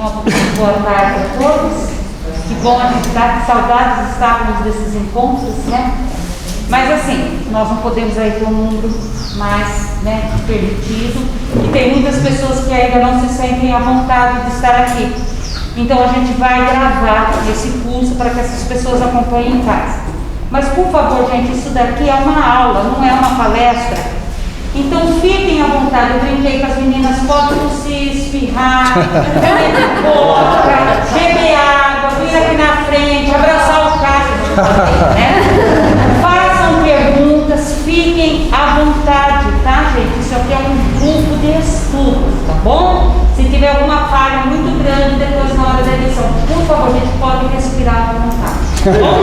Boa tarde a todos. Que bom a gente estar, que saudades estávamos desses encontros, né? Mas assim, nós não podemos aí ter um número mais, né, permitido. E tem muitas pessoas que ainda não se sentem à vontade de estar aqui. Então a gente vai gravar esse curso para que essas pessoas acompanhem em casa. Mas por favor, gente, isso daqui é uma aula, não é uma palestra. Então fiquem à vontade. Eu brinquei com as meninas, podem se espirrar, beber coca, beber água, vir aqui na frente, abraçar o carro, né? Façam perguntas, fiquem à vontade, tá, gente? Isso aqui é um grupo de estudo, tá bom? Se tiver alguma falha muito grande depois na hora da edição, por favor, a gente pode respirar à vontade. Tá bom?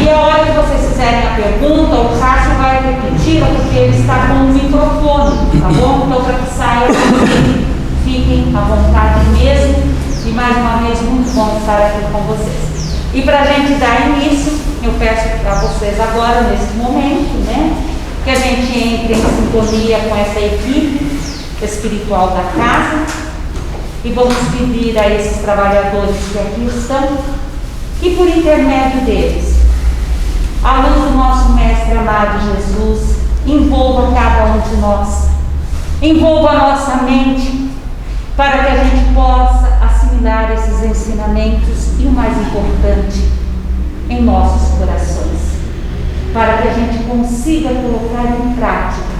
E a hora que vocês fizerem a pergunta, o Cássio vai repetir, porque ele está com o microfone, tá bom? Então, para que saia, fiquem à vontade mesmo. E mais uma vez, muito bom estar aqui com vocês. E para a gente dar início, eu peço para vocês agora, nesse momento, né, que a gente entre em sintonia com essa equipe espiritual da casa e vamos pedir a esses trabalhadores que aqui estão que por intermédio deles, a luz do nosso Mestre amado Jesus envolva cada um de nós, envolva a nossa mente, para que a gente possa assimilar esses ensinamentos e o mais importante, em nossos corações, para que a gente consiga colocar em prática,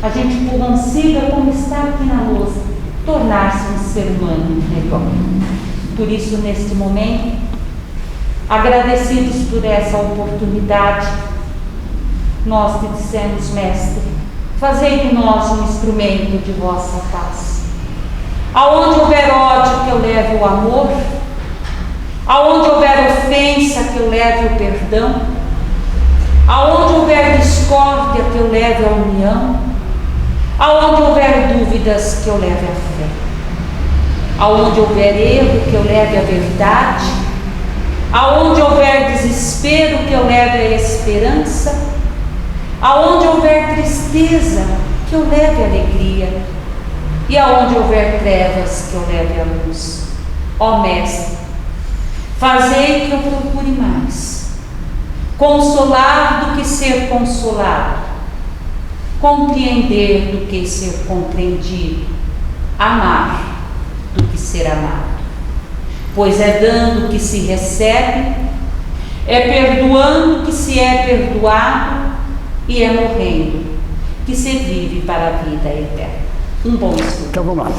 a gente consiga, como está aqui na lousa, tornar-se um ser humano melhor. Por isso, neste momento, agradecidos por essa oportunidade, nós te dissemos, Mestre, fazei de nós um instrumento de vossa paz. Aonde houver ódio, que eu leve o amor. Aonde houver ofensa, que eu leve o perdão. Aonde houver discórdia, que eu leve a união. Aonde houver dúvidas, que eu leve a fé. Aonde houver erro, que eu leve a verdade. Aonde houver desespero, que eu leve a esperança. Aonde houver tristeza, que eu leve a alegria. E aonde houver trevas, que eu leve a luz. Ó Mestre, fazei que eu procure mais consolar do que ser consolado, compreender do que ser compreendido, amar do que ser amado. Pois é dando que se recebe, é perdoando que se é perdoado e é morrendo que se vive para a vida eterna. Um bom estudo. Então vamos lá.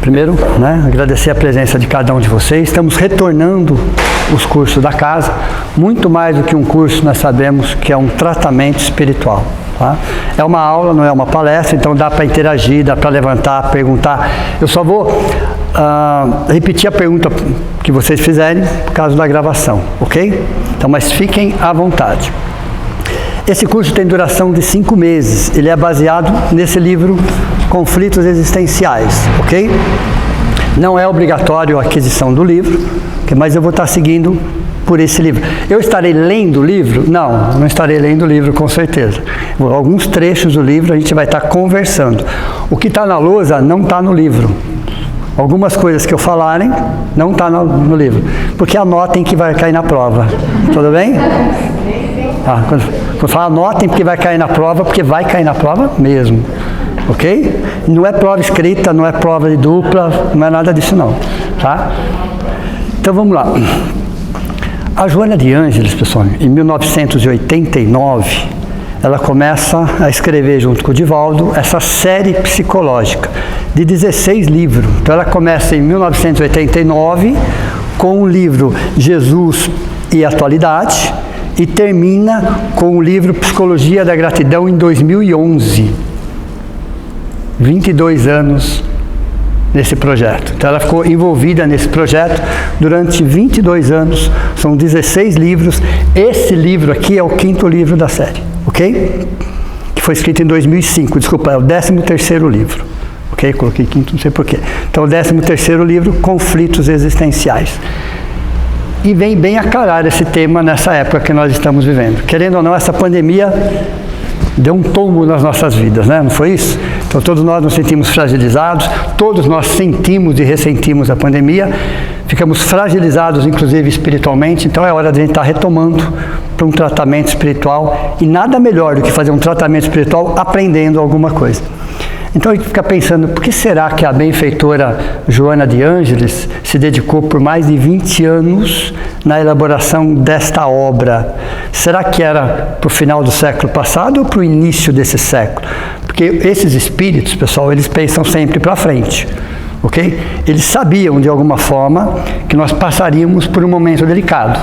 Primeiro, né, agradecer a presença de cada um de vocês. Estamos retornando os cursos da casa. Muito mais do que um curso, nós sabemos que é um tratamento espiritual. Tá? É uma aula, não é uma palestra, então dá para interagir, dá para levantar, perguntar. Eu só vou repetir a pergunta que vocês fizerem por causa da gravação, ok? Então, mas fiquem à vontade. Esse curso tem duração de 5 meses. Ele é baseado nesse livro Conflitos Existenciais, ok? Não é obrigatório a aquisição do livro, mas eu vou estar seguindo por esse livro. Eu estarei lendo o livro? Não estarei lendo o livro, com certeza. Alguns trechos do livro a gente vai estar conversando. O que está na lousa não está no livro. Algumas coisas que eu falarem não está no livro, porque anotem que vai cair na prova. Tudo bem? Quando falar anotem porque vai cair na prova, porque vai cair na prova mesmo. Ok? Não é prova escrita, não é prova de dupla, não é nada disso não. Tá? Então vamos lá. A Joana de Ângeles, pessoal, em 1989, ela começa a escrever junto com o Divaldo essa série psicológica de 16 livros. Então ela começa em 1989 com o livro Jesus e Atualidade e termina com o livro Psicologia da Gratidão em 2011. 22 anos nesse projeto. Então ela ficou envolvida nesse projeto durante 22 anos, são 16 livros. Esse livro aqui é o 5º livro da série, ok? Que foi escrito em 2005, desculpa, é o 13º livro, ok? Coloquei 5º, não sei porquê. Então o 13º livro, Conflitos Existenciais. E vem bem a calhar esse tema nessa época que nós estamos vivendo. Querendo ou não, essa pandemia deu um tombo nas nossas vidas, né? Não foi isso? Então Então todos nós nos sentimos fragilizados, todos nós sentimos e ressentimos a pandemia, ficamos fragilizados inclusive espiritualmente, então é hora de a gente estar retomando para um tratamento espiritual, e nada melhor do que fazer um tratamento espiritual aprendendo alguma coisa. Então a gente fica pensando, por que será que a benfeitora Joana de Ângeles se dedicou por mais de 20 anos na elaboração desta obra? Será que era para o final do século passado ou para o início desse século? Porque esses espíritos, pessoal, eles pensam sempre para frente, ok? Eles sabiam de alguma forma que nós passaríamos por um momento delicado.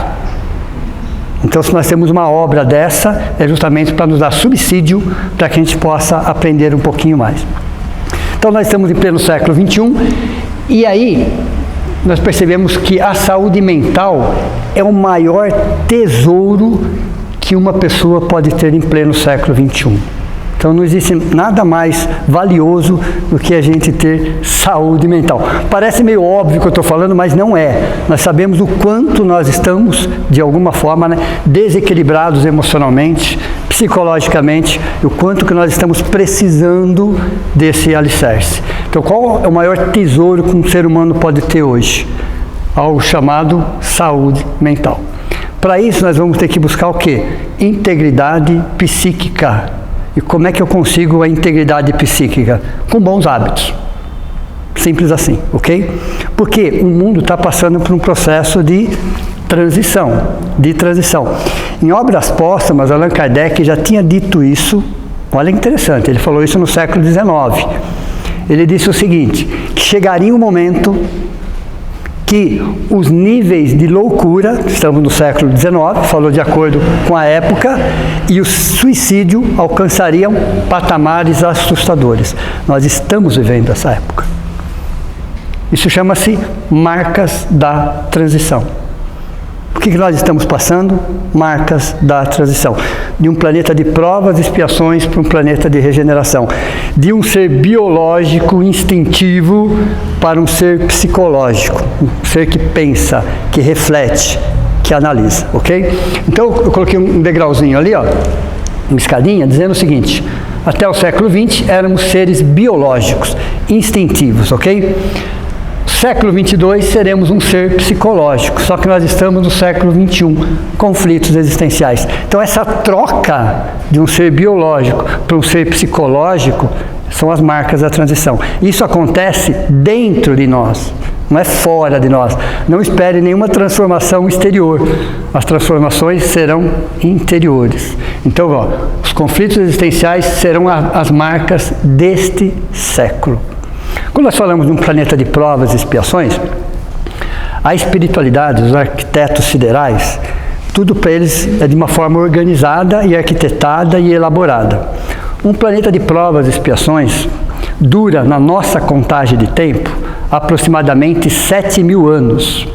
Então, se nós temos uma obra dessa, é justamente para nos dar subsídio para que a gente possa aprender um pouquinho mais. Então, nós estamos em pleno século XXI, e aí nós percebemos que a saúde mental é o maior tesouro que uma pessoa pode ter em pleno século XXI. Então não existe nada mais valioso do que a gente ter saúde mental. Parece meio óbvio que eu estou falando, mas não é. Nós sabemos o quanto nós estamos, de alguma forma, né, desequilibrados emocionalmente, psicologicamente, e o quanto que nós estamos precisando desse alicerce. Então qual é o maior tesouro que um ser humano pode ter hoje? Algo chamado saúde mental. Para isso nós vamos ter que buscar o quê? Integridade psíquica. E como é que eu consigo a integridade psíquica? Com bons hábitos. Simples assim, ok? Porque o mundo está passando por um processo de transição. Em obras póstumas, Allan Kardec já tinha dito isso. Olha que interessante, ele falou isso no século XIX. Ele disse o seguinte, que chegaria um momento que os níveis de loucura, estamos no século XIX, falou de acordo com a época, e o suicídio alcançariam patamares assustadores. Nós estamos vivendo essa época. Isso chama-se marcas da transição. O que nós estamos passando? Marcas da transição. De um planeta de provas e expiações para um planeta de regeneração. De um ser biológico, instintivo, para um ser psicológico. Um ser que pensa, que reflete, que analisa, ok? Então eu coloquei um degrauzinho ali, ó, uma escadinha, dizendo o seguinte: até o século XX éramos seres biológicos, instintivos, ok? Século 22 seremos um ser psicológico, só que nós estamos no século 21, conflitos existenciais. Então essa troca de um ser biológico para um ser psicológico são as marcas da transição. Isso acontece dentro de nós, não é fora de nós. Não espere nenhuma transformação exterior, as transformações serão interiores. Então, ó, os conflitos existenciais serão as marcas deste século. Quando nós falamos de um planeta de provas e expiações, a espiritualidade, os arquitetos siderais, tudo para eles é de uma forma organizada e arquitetada e elaborada. Um planeta de provas e expiações dura, na nossa contagem de tempo, aproximadamente 7.000 anos,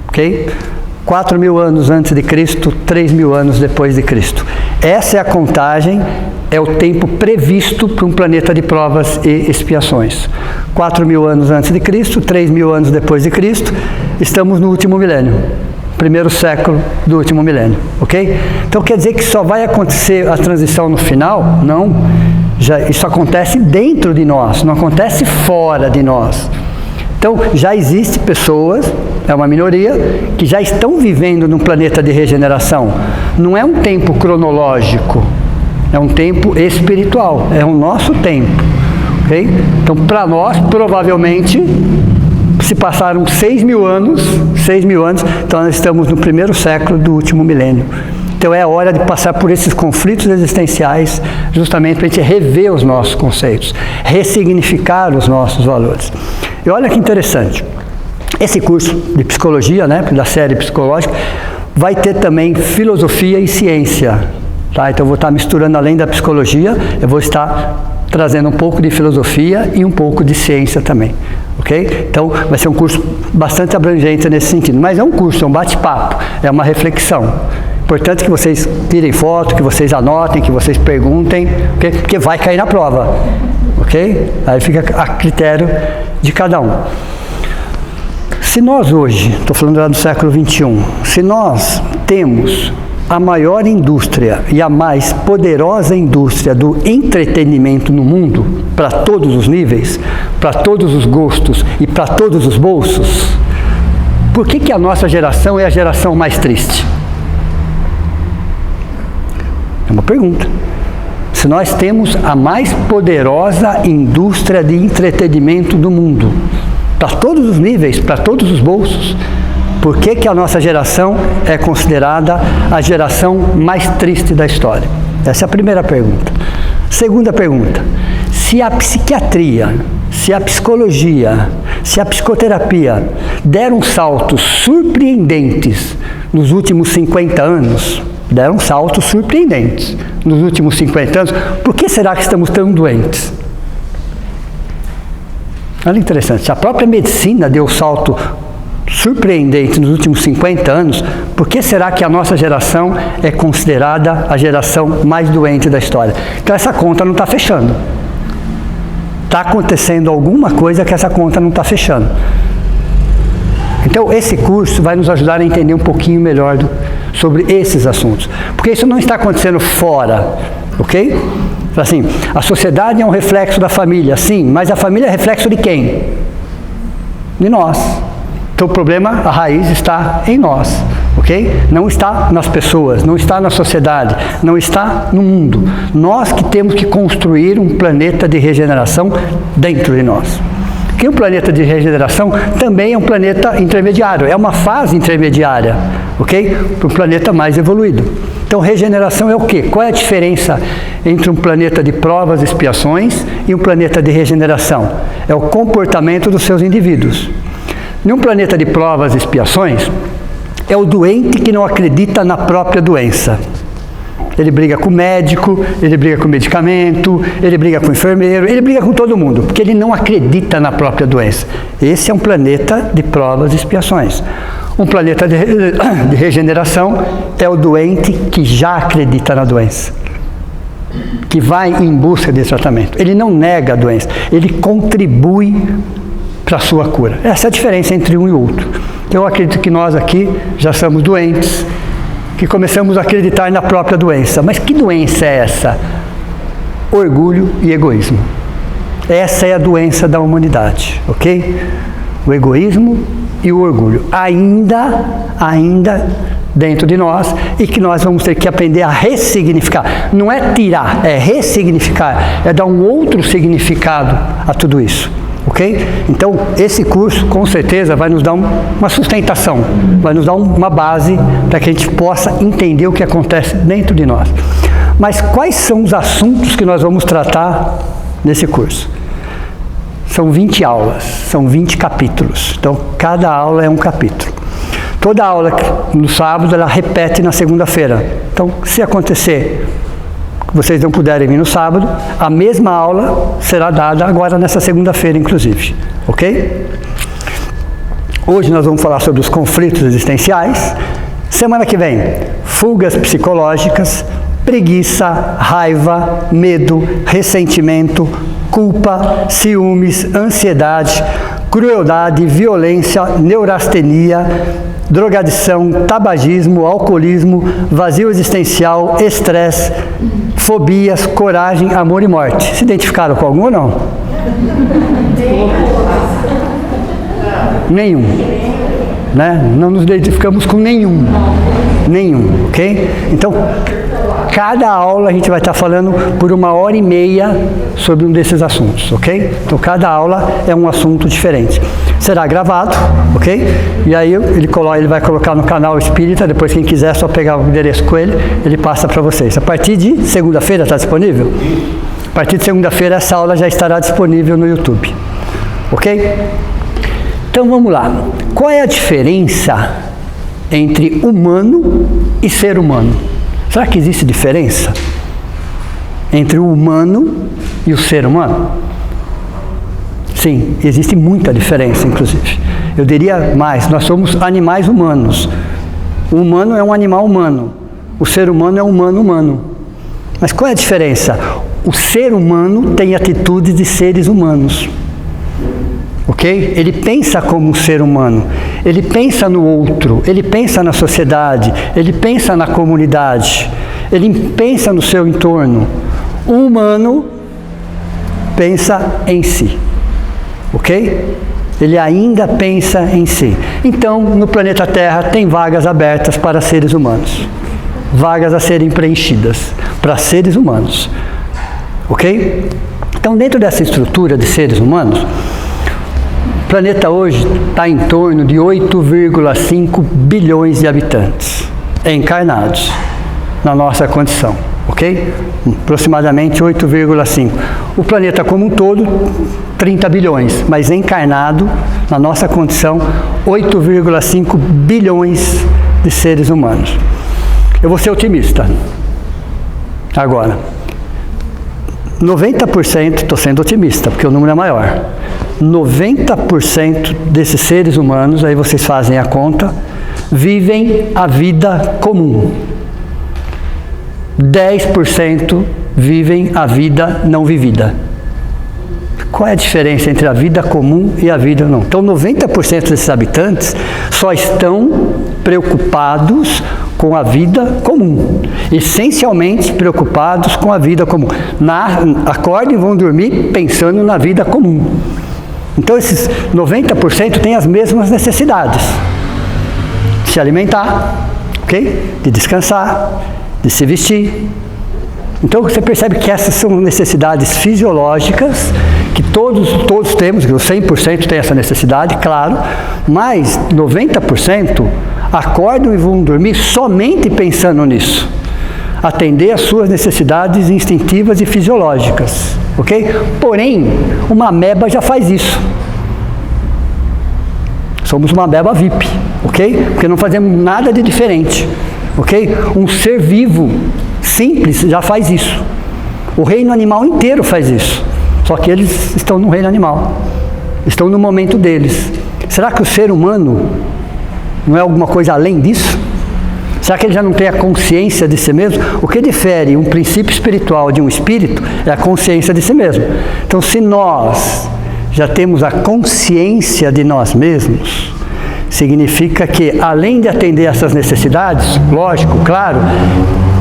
ok? 4.000 anos antes de Cristo, 3.000 anos depois de Cristo. Essa é a contagem, é o tempo previsto para um planeta de provas e expiações. 4.000 anos antes de Cristo, 3.000 anos depois de Cristo, estamos no último milênio, primeiro século do último milênio, ok? Então quer dizer que só vai acontecer a transição no final? Não, isso acontece dentro de nós, não acontece fora de nós. Então já existe pessoas, é uma minoria, que já estão vivendo num planeta de regeneração. Não é um tempo cronológico, é um tempo espiritual, é o nosso tempo, ok? Então para nós, provavelmente, se passaram 6.000 anos, então nós estamos no primeiro século do último milênio. Então é a hora de passar por esses conflitos existenciais, justamente para a gente rever os nossos conceitos, ressignificar os nossos valores. E olha que interessante, esse curso de psicologia, né, da série psicológica, vai ter também filosofia e ciência. Tá? Então eu vou estar misturando, além da psicologia, eu vou estar trazendo um pouco de filosofia e um pouco de ciência também. Ok? Então vai ser um curso bastante abrangente nesse sentido. Mas é um curso, é um bate-papo, é uma reflexão. Importante que vocês tirem foto, que vocês anotem, que vocês perguntem, okay? Porque vai cair na prova. Ok? Aí fica a critério de cada um. Se nós hoje, estou falando lá do século XXI, se nós temos a maior indústria e a mais poderosa indústria do entretenimento no mundo, para todos os níveis, para todos os gostos e para todos os bolsos, por que a nossa geração é a geração mais triste? É uma pergunta. Se nós temos a mais poderosa indústria de entretenimento do mundo, para todos os níveis, para todos os bolsos, por que a nossa geração é considerada a geração mais triste da história? Essa é a primeira pergunta. Segunda pergunta, se a psiquiatria, se a psicologia, se a psicoterapia deram saltos surpreendentes nos últimos 50 anos, deram saltos surpreendentes nos últimos 50 anos, por que será que estamos tão doentes? Olha interessante, se a própria medicina deu salto surpreendente nos últimos 50 anos, por que será que a nossa geração é considerada a geração mais doente da história? Então essa conta não está fechando. Está acontecendo alguma coisa que essa conta não está fechando. Então esse curso vai nos ajudar a entender um pouquinho melhor sobre esses assuntos. Porque isso não está acontecendo fora, ok? Assim, a sociedade é um reflexo da família, sim, mas a família é reflexo de quem? De nós. Então o problema, a raiz está em nós, ok? Não está nas pessoas, não está na sociedade, não está no mundo. Nós que temos que construir um planeta de regeneração dentro de nós. Porque um planeta de regeneração também é um planeta intermediário, é uma fase intermediária, ok? Para um planeta mais evoluído. Então regeneração é o quê? Qual é a diferença entre um planeta de provas e expiações e um planeta de regeneração? É o comportamento dos seus indivíduos. Num planeta de provas e expiações, é o doente que não acredita na própria doença. Ele briga com o médico, ele briga com o medicamento, ele briga com o enfermeiro, ele briga com todo mundo, porque ele não acredita na própria doença. Esse é um planeta de provas e expiações. Um planeta de regeneração é o doente que já acredita na doença, que vai em busca de tratamento. Ele não nega a doença, ele contribui para a sua cura. Essa é a diferença entre um e outro. Eu acredito que nós aqui já somos doentes, que começamos a acreditar na própria doença. Mas que doença é essa? Orgulho e egoísmo. Essa é a doença da humanidade, ok? O egoísmo e o orgulho. Ainda dentro de nós, e que nós vamos ter que aprender a ressignificar. Não é tirar, é ressignificar, é dar um outro significado a tudo isso. Ok? Então, esse curso, com certeza, vai nos dar uma sustentação, vai nos dar uma base para que a gente possa entender o que acontece dentro de nós. Mas quais são os assuntos que nós vamos tratar nesse curso? São 20 aulas, são 20 capítulos. Então, cada aula é um capítulo. Toda aula no sábado, ela repete na segunda-feira. Então, se acontecer vocês não puderem vir no sábado, a mesma aula será dada agora nessa segunda-feira, inclusive. Ok? Hoje nós vamos falar sobre os conflitos existenciais. Semana que vem, fugas psicológicas, preguiça, raiva, medo, ressentimento, culpa, ciúmes, ansiedade, crueldade, violência, neurastenia, drogadição, tabagismo, alcoolismo, vazio existencial, estresse, fobias, coragem, amor e morte. Se identificaram com algum ou não? Nenhum. Né? Não nos identificamos com nenhum. Nenhum, ok? Então, cada aula a gente vai estar falando por 1h30 sobre um desses assuntos, ok? Então, cada aula é um assunto diferente. Será gravado, ok? E aí ele vai colocar no canal Espírita, depois quem quiser só pegar o endereço com ele passa para vocês. A partir de segunda-feira está disponível? A partir de segunda-feira essa aula já estará disponível no YouTube, ok? Então vamos lá. Qual é a diferença entre humano e ser humano? Será que existe diferença entre o humano e o ser humano? Sim, existe muita diferença, inclusive. Eu diria mais, nós somos animais humanos. O humano é um animal humano. O ser humano é um humano humano. Mas qual é a diferença? O ser humano tem atitudes de seres humanos. ok? Ele pensa como um ser humano, ele pensa no outro, ele pensa na sociedade, ele pensa na comunidade, ele pensa no seu entorno. O humano pensa em si, ok? Ele ainda pensa em si. Então, no planeta Terra tem vagas abertas para seres humanos, vagas a serem preenchidas para seres humanos, ok? Então, dentro dessa estrutura de seres humanos, o planeta hoje está em torno de 8,5 bilhões de habitantes encarnados na nossa condição, ok? Aproximadamente 8,5. O planeta como um todo, 30 bilhões, mas encarnado, na nossa condição, 8,5 bilhões de seres humanos. Eu vou ser otimista. Agora, 90%, estou sendo otimista, porque o número é maior. 90% desses seres humanos, aí vocês fazem a conta, vivem a vida comum. 10% vivem a vida não vivida. Qual é a diferença entre a vida comum e a vida não? Então, 90% desses habitantes só estão preocupados com a vida comum, essencialmente preocupados com a vida comum. Acordam e vão dormir pensando na vida comum. Então, esses 90% têm as mesmas necessidades: de se alimentar, ok? De descansar, de se vestir. Então, você percebe que essas são necessidades fisiológicas que todos temos, que os 100% têm essa necessidade, claro, mas 90% acordam e vão dormir somente pensando nisso. Atender às suas necessidades instintivas e fisiológicas, ok? Porém, uma ameba já faz isso. Somos uma ameba VIP, ok? Porque não fazemos nada de diferente, ok? Um ser vivo, simples, já faz isso. O reino animal inteiro faz isso. Só que eles estão no reino animal. Estão no momento deles. Será que o ser humano não é alguma coisa além disso? Será que ele já não tem a consciência de si mesmo? O que difere um princípio espiritual de um espírito é a consciência de si mesmo. Então, se nós já temos a consciência de nós mesmos, significa que, além de atender essas necessidades, lógico, claro,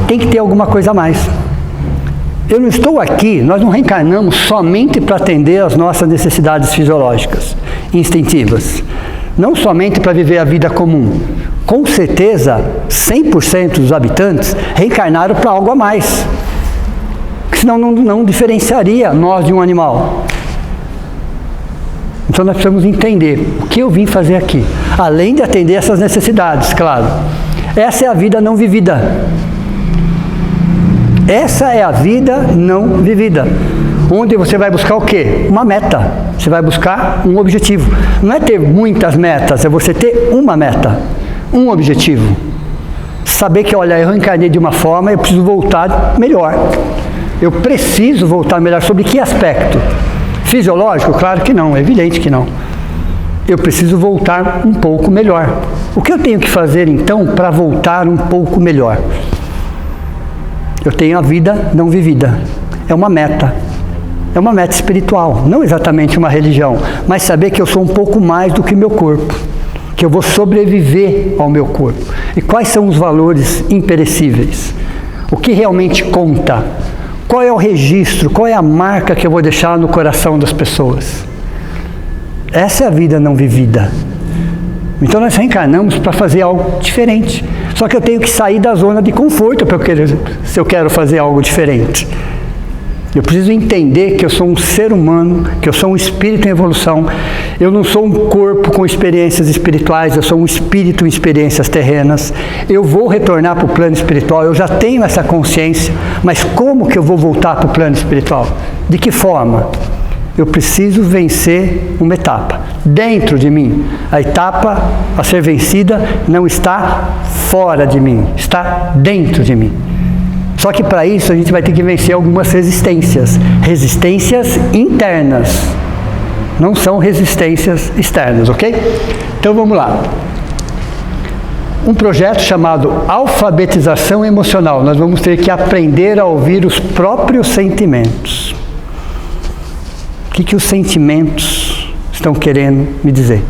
tem que ter alguma coisa a mais. Eu não estou aqui, nós não reencarnamos somente para atender às nossas necessidades fisiológicas, instintivas. Não somente para viver a vida comum. Com certeza, 100% dos habitantes reencarnaram para algo a mais. Porque senão não diferenciaria nós de um animal. Então nós precisamos entender o que eu vim fazer aqui. Além de atender essas necessidades, claro. Essa é a vida não vivida. Essa é a vida não vivida, onde você vai buscar o quê? Uma meta. Você vai buscar um objetivo. Não é ter muitas metas, é você ter uma meta, um objetivo. Saber que, olha, eu reencarnei de uma forma, eu preciso voltar melhor. Eu preciso voltar melhor. Sobre que aspecto? Fisiológico? Claro que não, é evidente que não. Eu preciso voltar um pouco melhor. O que eu tenho que fazer, então, para voltar um pouco melhor? Eu tenho a vida não vivida. É uma meta. É uma meta espiritual, não exatamente uma religião, mas saber que eu sou um pouco mais do que meu corpo, que eu vou sobreviver ao meu corpo. E quais são os valores imperecíveis? O que realmente conta? Qual é o registro? Qual é a marca que eu vou deixar no coração das pessoas? Essa é a vida não vivida. Então nós reencarnamos para fazer algo diferente. Só que eu tenho que sair da zona de conforto se eu quero fazer algo diferente. Eu preciso entender que eu sou um ser humano, que eu sou um espírito em evolução. Eu não sou um corpo com experiências espirituais, eu sou um espírito em experiências terrenas. Eu vou retornar para o plano espiritual, eu já tenho essa consciência, mas como que eu vou voltar para o plano espiritual? De que forma? Eu preciso vencer uma etapa dentro de mim. A etapa a ser vencida não está fora de mim, está dentro de mim. Só que para isso a gente vai ter que vencer algumas resistências internas, não são resistências externas, ok? Então vamos lá. Um projeto chamado alfabetização emocional. Nós vamos ter que aprender a ouvir os próprios sentimentos. O que os sentimentos estão querendo me dizer?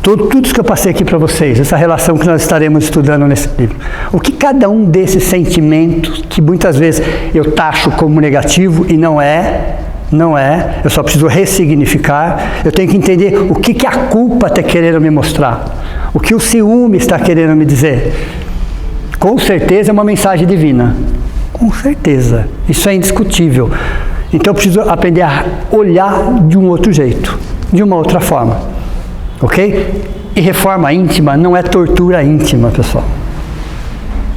Tudo isso que eu passei aqui para vocês, essa relação que nós estaremos estudando nesse livro. O que cada um desses sentimentos, que muitas vezes eu taxo como negativo e não é, eu só preciso ressignificar, eu tenho que entender o que a culpa está querendo me mostrar, o que o ciúme está querendo me dizer. Com certeza é uma mensagem divina, com certeza, isso é indiscutível. Então eu preciso aprender a olhar de um outro jeito, de uma outra forma. Ok? E reforma íntima não é tortura íntima, pessoal.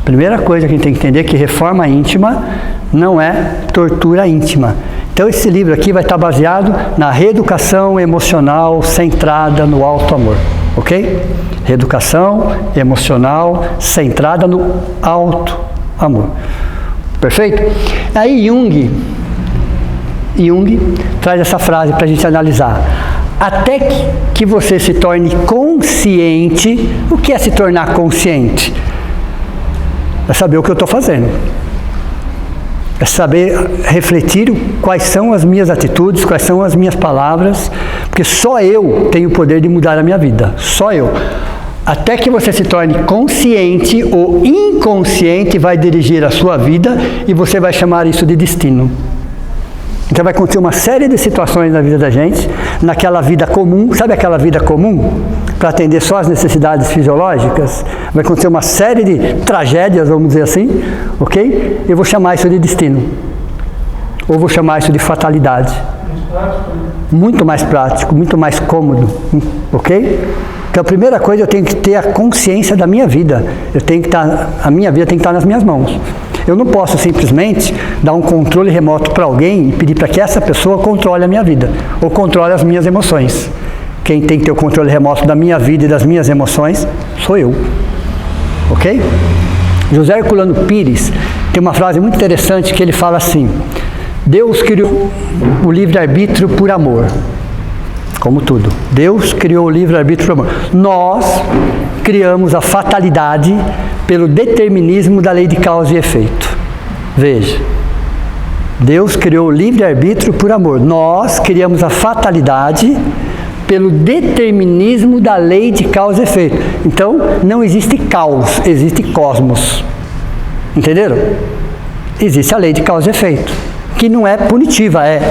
Primeira coisa que a gente tem que entender é que reforma íntima não é tortura íntima. Então esse livro aqui vai estar baseado na reeducação emocional centrada no alto amor. Ok? Reeducação emocional centrada no alto amor. Perfeito? Aí Jung traz essa frase para a gente analisar. Até que você se torne consciente. O que é se tornar consciente? É saber o que eu estou fazendo. É saber refletir quais são as minhas atitudes, quais são as minhas palavras, porque só eu tenho o poder de mudar a minha vida. Só eu. Até que você se torne consciente, o inconsciente vai dirigir a sua vida e você vai chamar isso de destino. Então vai acontecer uma série de situações na vida da gente, naquela vida comum, sabe aquela vida comum? Para atender só as necessidades fisiológicas, vai acontecer uma série de tragédias, vamos dizer assim, ok? Eu vou chamar isso de destino. Ou vou chamar isso de fatalidade. Muito mais prático, muito mais cômodo, ok? Então a primeira coisa, eu tenho que ter a consciência da minha vida. A minha vida tem que estar nas minhas mãos. Eu não posso simplesmente dar um controle remoto para alguém e pedir para que essa pessoa controle a minha vida, ou controle as minhas emoções. Quem tem que ter o controle remoto da minha vida e das minhas emoções sou eu. Ok? José Herculano Pires tem uma frase muito interessante que ele fala assim: Deus criou o livre-arbítrio por amor. Como tudo. Deus criou o livre-arbítrio por amor. Nós criamos a fatalidade pelo determinismo da lei de causa e efeito. Veja. Deus criou o livre-arbítrio por amor. Nós criamos a fatalidade pelo determinismo da lei de causa e efeito. Então, não existe caos, existe cosmos. Entenderam? Existe a lei de causa e efeito, que não é punitiva, é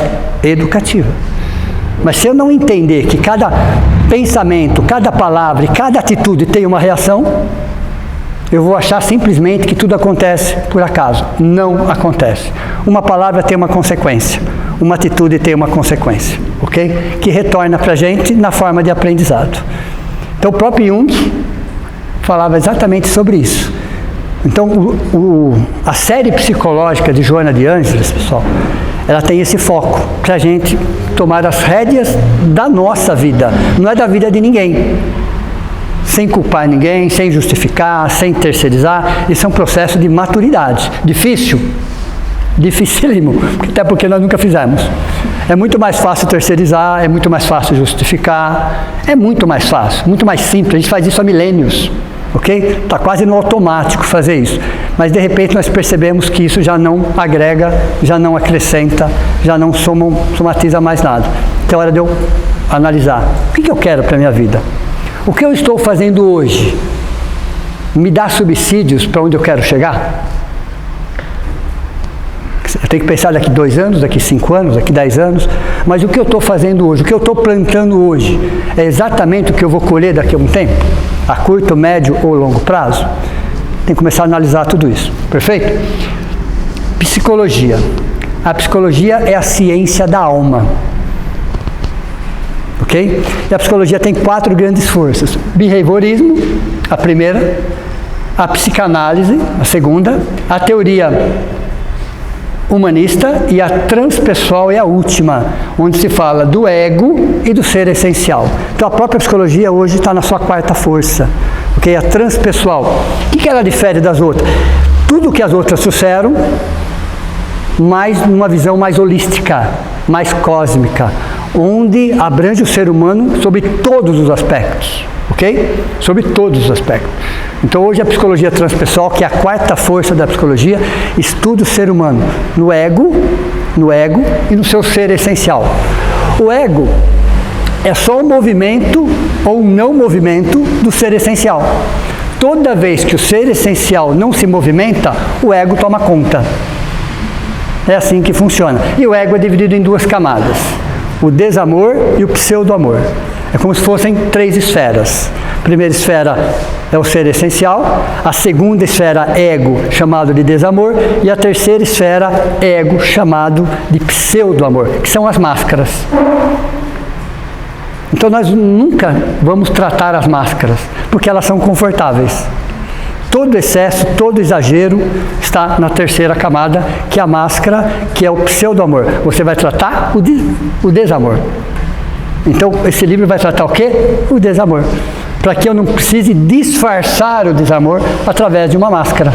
educativa. Mas se eu não entender que cada pensamento, cada palavra e cada atitude tem uma reação, eu vou achar simplesmente que tudo acontece por acaso. Não acontece. Uma palavra tem uma consequência, uma atitude tem uma consequência, ok? Que retorna para a gente na forma de aprendizado. Então o próprio Jung falava exatamente sobre isso. Então a série psicológica de Joana de Ângeles, pessoal, ela tem esse foco para a gente tomar as rédeas da nossa vida, não é da vida de ninguém. Sem culpar ninguém, sem justificar, sem terceirizar. Isso é um processo de maturidade. Difícil? Dificílimo, até porque nós nunca fizemos. É muito mais fácil terceirizar, é muito mais fácil justificar, é muito mais fácil, muito mais simples. A gente faz isso há milênios, ok? Está quase no automático fazer isso. Mas de repente nós percebemos que isso já não agrega, já não acrescenta, já não somatiza mais nada. Então é hora de eu analisar. O que eu quero para a minha vida? O que eu estou fazendo hoje me dá subsídios para onde eu quero chegar? Eu tenho que pensar daqui 2 anos, daqui 5 anos, daqui 10 anos, mas o que eu estou fazendo hoje, o que eu estou plantando hoje, é exatamente o que eu vou colher daqui a um tempo? A curto, médio ou longo prazo? Tem que começar a analisar tudo isso, perfeito? Psicologia. A psicologia é a ciência da alma. Ok? E a psicologia tem 4 grandes forças. Behaviorismo, a primeira. A psicanálise, a segunda. A teoria humanista e a transpessoal é a última, onde se fala do ego e do ser essencial. Então a própria psicologia hoje está na sua 4ª força, ok? A transpessoal. O que ela difere das outras? Tudo que as outras trouxeram, mas numa visão mais holística, mais cósmica, onde abrange o ser humano sobre todos os aspectos, ok? Sobre todos os aspectos. Então hoje a psicologia transpessoal, que é a 4ª força da psicologia, estuda o ser humano no ego e no seu ser essencial. O ego é só o movimento ou não movimento do ser essencial. Toda vez que o ser essencial não se movimenta, o ego toma conta. É assim que funciona. E o ego é dividido em duas camadas: o desamor e o pseudo-amor. É como se fossem 3 esferas. A primeira esfera é o ser essencial, a segunda esfera, ego, chamado de desamor, e a terceira esfera, ego, chamado de pseudo-amor, que são as máscaras. Então nós nunca vamos tratar as máscaras, porque elas são confortáveis. Todo excesso, todo exagero está na terceira camada, que é a máscara, que é o pseudo-amor. Você vai tratar o desamor. Então esse livro vai tratar o quê? O desamor. Para que eu não precise disfarçar o desamor através de uma máscara.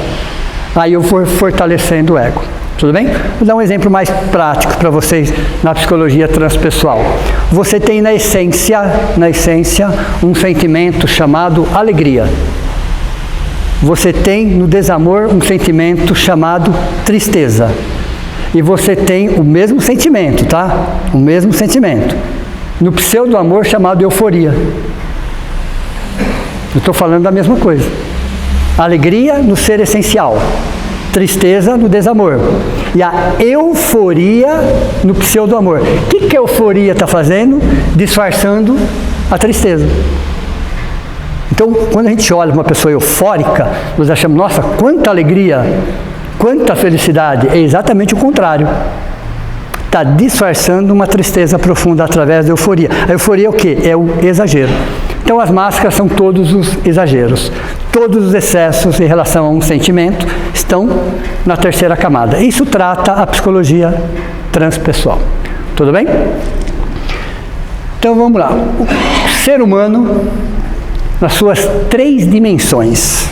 Aí eu vou fortalecendo o ego. Tudo bem? Vou dar um exemplo mais prático para vocês na psicologia transpessoal. Você tem na essência, um sentimento chamado alegria. Você tem no desamor um sentimento chamado tristeza. E você tem o mesmo sentimento, tá? O mesmo sentimento. No pseudo-amor chamado euforia. Eu estou falando da mesma coisa. Alegria no ser essencial. Tristeza no desamor. E a euforia no pseudo-amor. O que a euforia está fazendo? Disfarçando a tristeza. Então, quando a gente olha uma pessoa eufórica, nós achamos, nossa, quanta alegria, quanta felicidade. É exatamente o contrário. Está disfarçando uma tristeza profunda através da euforia. A euforia é o quê? É o exagero. Então as máscaras são todos os exageros. Todos os excessos em relação a um sentimento estão na terceira camada. Isso trata a psicologia transpessoal. Tudo bem? Então vamos lá. O ser humano, nas suas 3 dimensões,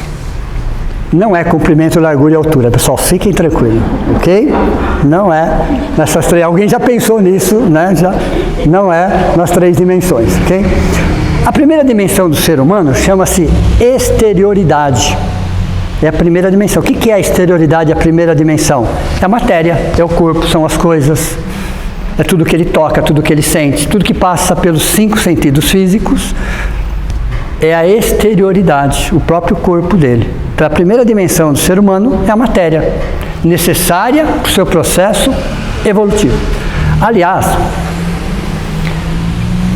não é comprimento, largura e altura, pessoal, fiquem tranquilos, ok? Não é nessas 3, alguém já pensou nisso, né? Não é nas 3 dimensões, ok? A primeira dimensão do ser humano chama-se exterioridade. É a primeira dimensão. O que é a exterioridade, a primeira dimensão? É a matéria, é o corpo, são as coisas, é tudo que ele toca, tudo que ele sente, tudo que passa pelos 5 sentidos físicos, é a exterioridade, o próprio corpo dele. Então, a primeira dimensão do ser humano é a matéria, necessária para o seu processo evolutivo. Aliás,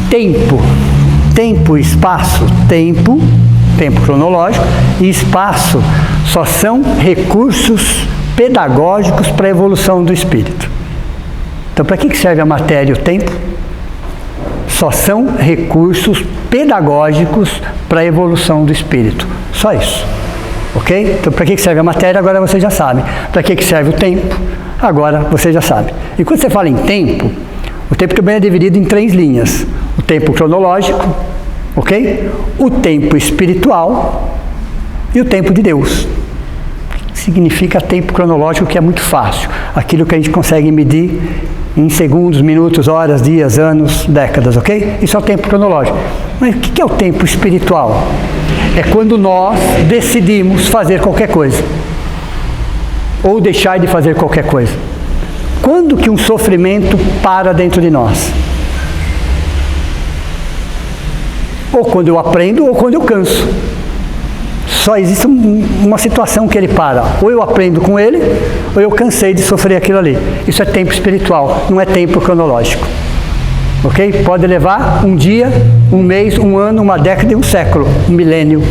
tempo e espaço, tempo cronológico e espaço só são recursos pedagógicos para a evolução do espírito. Então, para que serve a matéria e o tempo? Só são recursos pedagógicos para a evolução do espírito. Só isso. Ok? Então, para que serve a matéria? Agora você já sabe. Para que serve o tempo? Agora você já sabe. E quando você fala em tempo, o tempo também é dividido em 3 linhas. O tempo cronológico, ok? O tempo espiritual e o tempo de Deus. Significa tempo cronológico, que é muito fácil. Aquilo que a gente consegue medir em segundos, minutos, horas, dias, anos, décadas, ok? Isso é o tempo cronológico. Mas o que é o tempo espiritual? É quando nós decidimos fazer qualquer coisa. Ou deixar de fazer qualquer coisa. Quando que um sofrimento para dentro de nós? Ou quando eu aprendo, ou quando eu canso. Só existe uma situação que ele para. Ou eu aprendo com ele, ou eu cansei de sofrer aquilo ali. Isso é tempo espiritual, não é tempo cronológico. Ok? Pode levar um dia, um mês, um ano, uma década e um século, um milênio.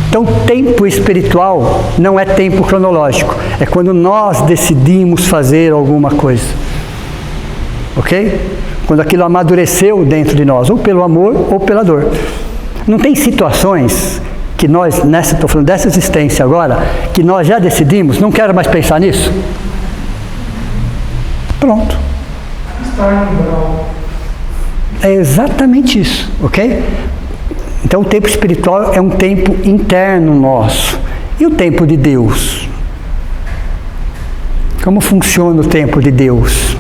Então, tempo espiritual não é tempo cronológico. É quando nós decidimos fazer alguma coisa. Ok? Quando aquilo amadureceu dentro de nós, ou pelo amor ou pela dor. Não tem situações que nós, estou falando dessa existência agora, que nós já decidimos, não quero mais pensar nisso? Pronto. É exatamente isso, ok? Então o tempo espiritual é um tempo interno nosso. E o tempo de Deus? Como funciona o tempo de Deus?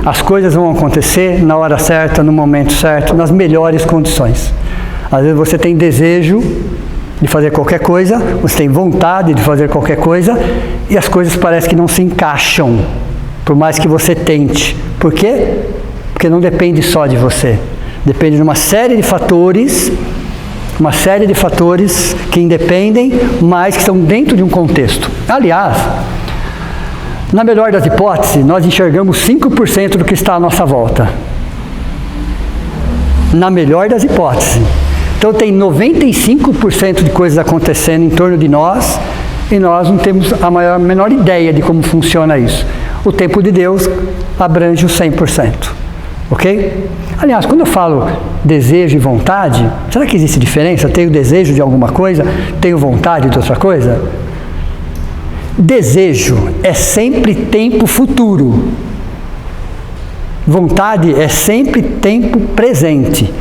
As coisas vão acontecer na hora certa, no momento certo, nas melhores condições. Às vezes você tem desejo de fazer qualquer coisa, você tem vontade de fazer qualquer coisa e as coisas parecem que não se encaixam, por mais que você tente. Por quê? Porque não depende só de você. Depende de uma série de fatores que independem, mas que estão dentro de um contexto. Aliás, na melhor das hipóteses, nós enxergamos 5% do que está à nossa volta. Na melhor das hipóteses. Então tem 95% de coisas acontecendo em torno de nós e nós não temos a menor ideia de como funciona isso. O tempo de Deus abrange o 100%. Ok? Aliás, quando eu falo desejo e vontade, será que existe diferença? Tenho desejo de alguma coisa, tenho vontade de outra coisa? Desejo é sempre tempo futuro. Vontade é sempre tempo presente.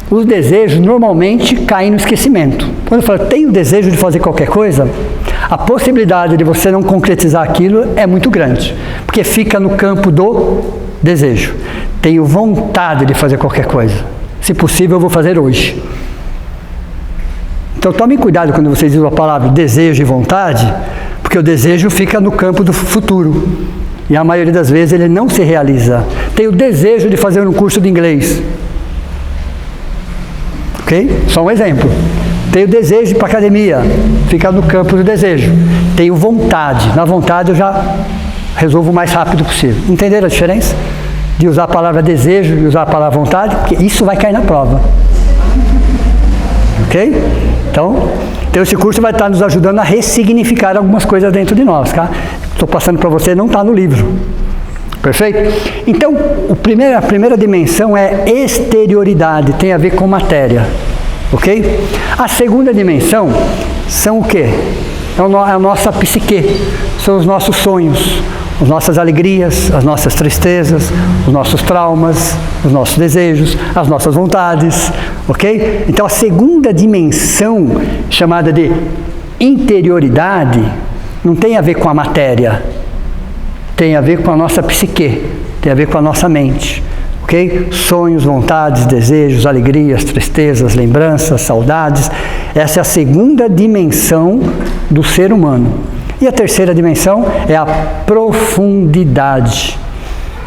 Os desejos normalmente caem no esquecimento. Quando eu falo, tenho desejo de fazer qualquer coisa, a possibilidade de você não concretizar aquilo é muito grande, porque fica no campo do desejo. Tenho vontade de fazer qualquer coisa. Se possível, eu vou fazer hoje. Então, tomem cuidado quando vocês usam a palavra desejo e vontade, porque o desejo fica no campo do futuro. E a maioria das vezes ele não se realiza. Tenho desejo de fazer um curso de inglês. Ok? Só um exemplo. Tenho desejo de ir para a academia. Fica no campo do desejo. Tenho vontade. Na vontade eu já resolvo o mais rápido possível. Entenderam a diferença? De usar a palavra desejo e usar a palavra vontade? Porque isso vai cair na prova. Ok? Então esse curso vai estar nos ajudando a ressignificar algumas coisas dentro de nós, tá? Estou passando para você, não está no livro. Perfeito? Então, a primeira dimensão é exterioridade, tem a ver com matéria. Ok? A segunda dimensão são o quê? É a nossa psique, são os nossos sonhos, as nossas alegrias, as nossas tristezas, os nossos traumas, os nossos desejos, as nossas vontades, ok? Então a segunda dimensão, chamada de interioridade, não tem a ver com a matéria, tem a ver com a nossa psique, tem a ver com a nossa mente, ok? Sonhos, vontades, desejos, alegrias, tristezas, lembranças, saudades, essa é a segunda dimensão do ser humano. E a terceira dimensão é a profundidade.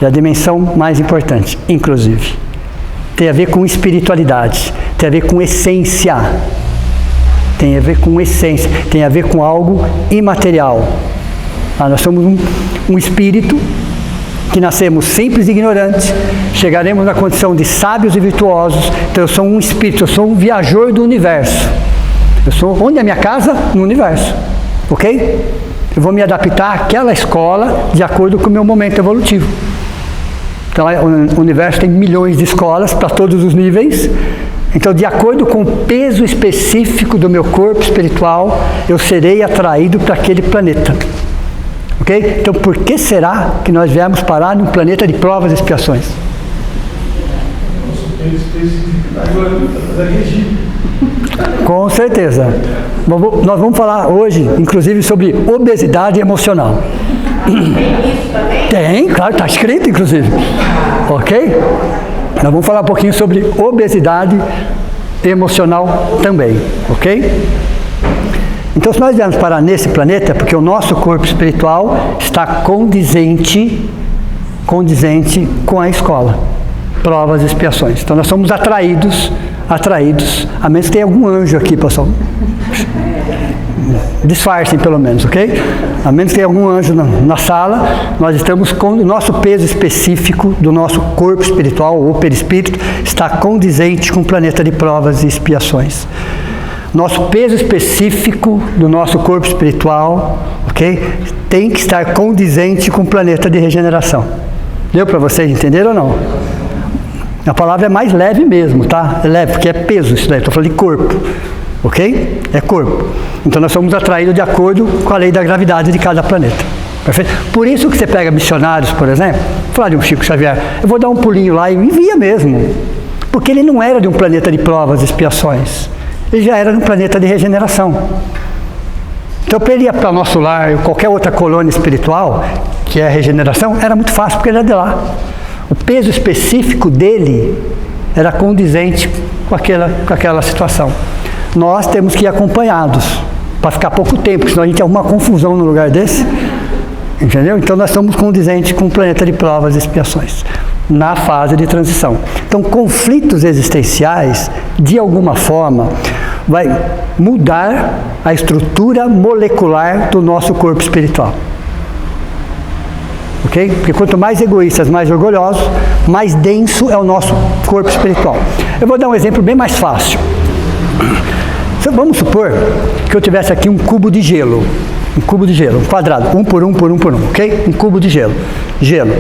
É a dimensão mais importante, inclusive. Tem a ver com espiritualidade, tem a ver com essência. Tem a ver com essência, tem a ver com algo imaterial. Nós somos um espírito que nascemos simples e ignorantes, chegaremos na condição de sábios e virtuosos. Então eu sou um espírito, eu sou um viajor do universo. Onde é a minha casa? No universo. Ok? Eu vou me adaptar àquela escola de acordo com o meu momento evolutivo. Então, o universo tem milhões de escolas para todos os níveis. Então, de acordo com o peso específico do meu corpo espiritual, eu serei atraído para aquele planeta. Ok? Então, por que será que nós viemos parar num planeta de provas e expiações? Com certeza. Nós vamos falar hoje, inclusive, sobre obesidade emocional. Tem isso também? Tem, claro, está escrito, inclusive. Ok? Nós vamos falar um pouquinho sobre obesidade emocional também. Ok? Então, se nós viemos parar nesse planeta, é porque o nosso corpo espiritual está condizente com a escola. Provas e expiações. Então, nós somos atraídos, a menos que tenha algum anjo aqui, pessoal. Disfarcem pelo menos, ok? A menos que tenha algum anjo na sala, nós estamos com o nosso peso específico do nosso corpo espiritual ou perispírito está condizente com o planeta de provas e expiações. Nosso peso específico do nosso corpo espiritual, ok? Tem que estar condizente com o planeta de regeneração. Deu para vocês entenderem ou não? A palavra é mais leve mesmo, tá? É leve, porque é peso isso daí, estou falando de corpo, ok? É corpo. Então nós somos atraídos de acordo com a lei da gravidade de cada planeta. Perfeito? Por isso que você pega missionários, por exemplo, vou falar de um Chico Xavier, eu vou dar um pulinho lá e envia mesmo, porque ele não era de um planeta de provas e expiações, ele já era de um planeta de regeneração. Então para ele ir para nosso lar, ou qualquer outra colônia espiritual, que é a regeneração, era muito fácil, porque ele era de lá. O peso específico dele era condizente com aquela situação. Nós temos que ir acompanhados, para ficar pouco tempo, senão a gente arruma uma confusão no lugar desse. Entendeu? Então nós estamos condizentes com o planeta de provas e expiações. na fase de transição. Então, conflitos existenciais, de alguma forma, vai mudar a estrutura molecular do nosso corpo espiritual. Ok? Porque quanto mais egoístas, mais orgulhosos, mais denso é o nosso corpo espiritual. Eu vou dar um exemplo bem mais fácil. Vamos supor que eu tivesse aqui um cubo de gelo. Um cubo de gelo, um quadrado, 1 por 1 por 1 por 1, ok? Um cubo de gelo. Gelo.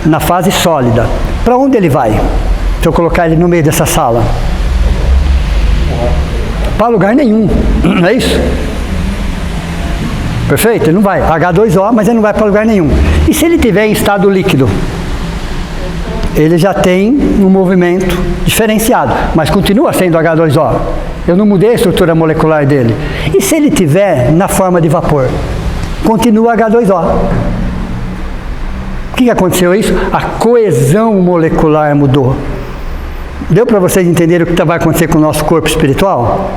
Na fase sólida. Para onde ele vai? Se eu colocar ele no meio dessa sala? Para lugar nenhum. Não é isso? Perfeito? Ele não vai. H2O, mas ele não vai para lugar nenhum. E se ele estiver em estado líquido? Ele já tem um movimento diferenciado, mas continua sendo H2O. Eu não mudei a estrutura molecular dele. E se ele estiver na forma de vapor? Continua H2O. O que aconteceu isso? A coesão molecular mudou. Deu para vocês entenderem o que vai acontecer com o nosso corpo espiritual?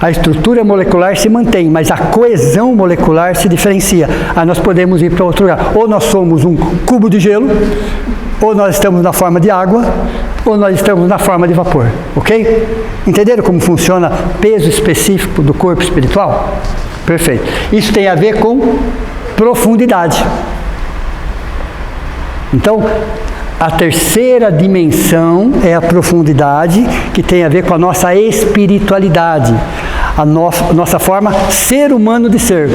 A estrutura molecular se mantém, mas a coesão molecular se diferencia. Aí nós podemos ir para outro lugar. Ou nós somos um cubo de gelo, ou nós estamos na forma de água, ou nós estamos na forma de vapor. Ok? Entenderam como funciona o peso específico do corpo espiritual? Perfeito. Isso tem a ver com profundidade. Então, a terceira dimensão é a profundidade, que tem a ver com a nossa espiritualidade, a nossa forma ser humano de ser.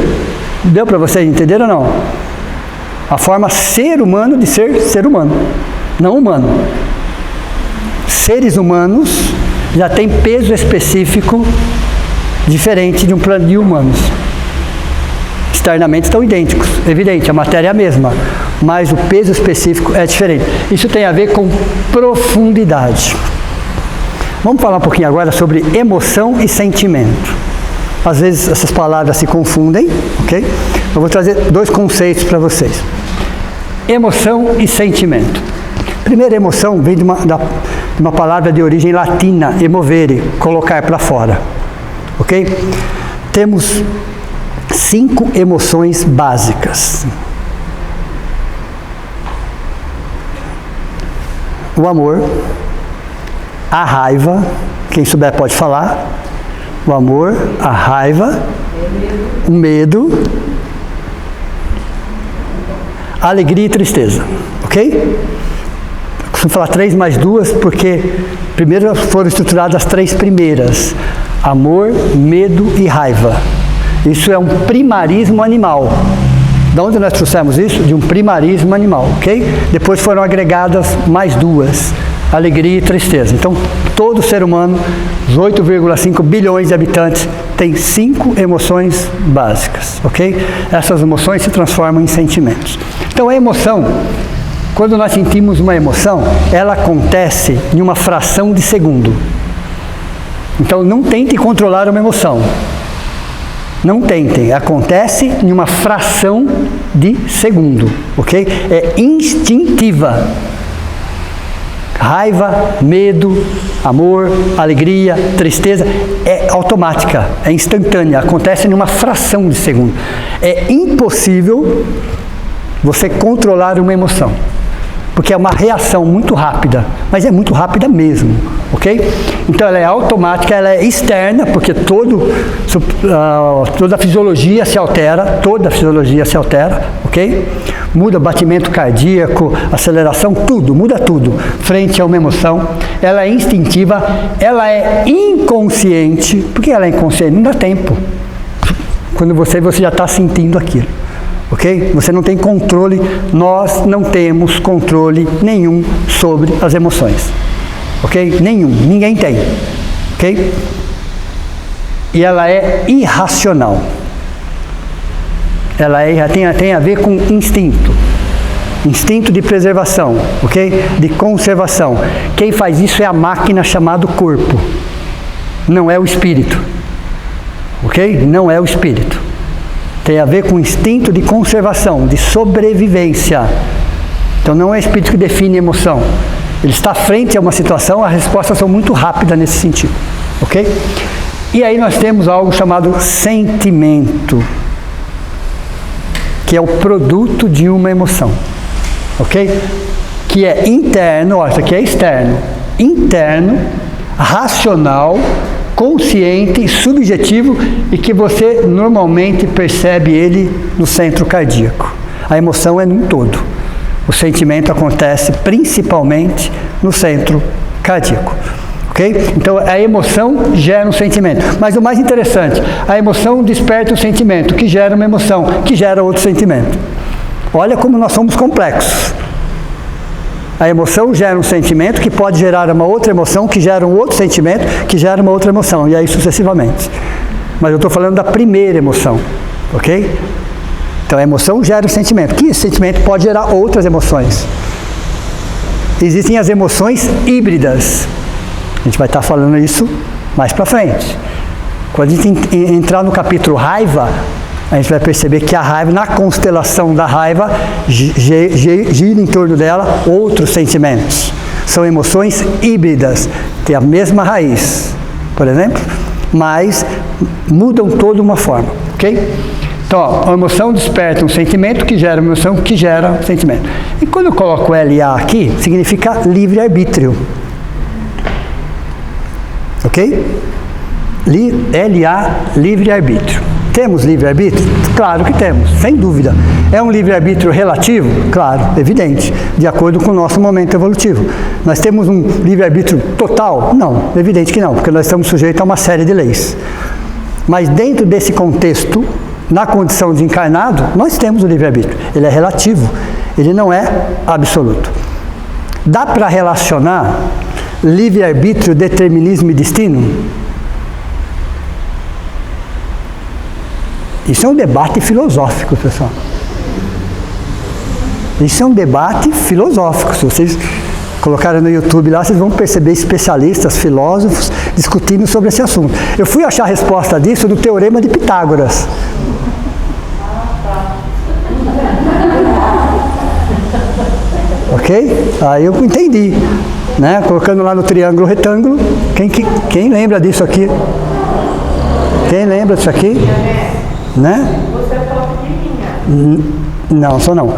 Deu para vocês entenderem ou não? A forma ser humano de ser ser humano, não humano. Seres humanos já têm peso específico diferente de um plano de humanos. Externamente estão idênticos, evidente, a matéria é a mesma, mas o peso específico é diferente. Isso tem a ver com profundidade. Vamos falar um pouquinho agora sobre emoção e sentimento. Às vezes essas palavras se confundem, ok? Eu vou trazer dois conceitos para vocês. Emoção e sentimento. Primeiro, emoção vem de uma palavra de origem latina, emovere, colocar para fora, ok? Temos 5 emoções básicas. O amor, a raiva, quem souber pode falar. O amor, a raiva, o medo, a alegria e tristeza, ok? Eu costumo falar 3 mais 2 porque primeiro foram estruturadas as 3 primeiras: amor, medo e raiva. Isso é um primarismo animal. De onde nós trouxemos isso? De um primarismo animal, ok? Depois foram agregadas mais 2, alegria e tristeza. Então, todo ser humano, os 8,5 bilhões de habitantes, tem 5 emoções básicas, ok? Essas emoções se transformam em sentimentos. Então, a emoção, quando nós sentimos uma emoção, ela acontece em uma fração de segundo. Então, não tente controlar uma emoção. Não tentem, acontece em uma fração de segundo, ok? É instintiva. Raiva, medo, amor, alegria, tristeza, é automática, é instantânea, acontece em uma fração de segundo. É impossível você controlar uma emoção, porque é uma reação muito rápida, mas é muito rápida mesmo, ok? Então ela é automática, ela é externa, porque toda a fisiologia se altera, ok? Muda batimento cardíaco, aceleração, tudo, muda tudo, frente a uma emoção. Ela é instintiva, ela é inconsciente. Por que ela é inconsciente? Não dá tempo. Quando você já está sentindo aquilo. Ok? Você não tem controle, nós não temos controle nenhum sobre as emoções. Ok? Nenhum, ninguém tem. Ok? E ela é irracional. Ela tem a ver com instinto. Instinto de preservação, ok? De conservação. Quem faz isso é a máquina chamada corpo. Não é o espírito. Ok? Não é o espírito. Tem a ver com instinto de conservação, de sobrevivência. Então não é o espírito que define a emoção. Ele está frente a uma situação, as respostas são muito rápidas nesse sentido. Ok? E aí nós temos algo chamado sentimento, que é o produto de uma emoção. ok? Que é interno, ó, isso aqui é externo, interno, racional, consciente, subjetivo e que você normalmente percebe ele no centro cardíaco. A emoção é num todo. O sentimento acontece principalmente no centro cardíaco. Ok? Então a emoção gera um sentimento. Mas o mais interessante, a emoção desperta um sentimento, que gera uma emoção, que gera outro sentimento. Olha como nós somos complexos. A emoção gera um sentimento que pode gerar uma outra emoção, que gera um outro sentimento, que gera uma outra emoção, e aí sucessivamente. Mas eu estou falando da primeira emoção, ok? Então a emoção gera um sentimento, que esse sentimento pode gerar outras emoções. Existem as emoções híbridas. A gente vai estar falando isso mais para frente. Quando a gente entrar no capítulo raiva, a gente vai perceber que a raiva, na constelação da raiva, gira em torno dela outros sentimentos. São emoções híbridas, têm a mesma raiz, por exemplo, mas mudam toda uma forma, ok? Então, ó, a emoção desperta um sentimento que gera uma emoção que gera um sentimento. E quando eu coloco LA aqui, significa livre-arbítrio. Ok? LA, livre-arbítrio. Temos livre-arbítrio? Claro que temos, sem dúvida. É um livre-arbítrio relativo? Claro, evidente, de acordo com o nosso momento evolutivo. Nós temos um livre-arbítrio total? Não, evidente que não, porque nós estamos sujeitos a uma série de leis. Mas dentro desse contexto, na condição de encarnado, nós temos o livre-arbítrio. Ele é relativo, ele não é absoluto. Dá para relacionar livre-arbítrio, determinismo e destino? Isso é um debate filosófico, pessoal. Isso é um debate filosófico. Se vocês colocarem no YouTube lá, vocês vão perceber especialistas, filósofos, discutindo sobre esse assunto. Eu fui achar a resposta disso no Teorema de Pitágoras. Ok? Aí eu entendi. Né? Colocando lá no triângulo retângulo. Quem lembra disso aqui? Quem lembra disso aqui? Né? Você falou de minha. Não, só não.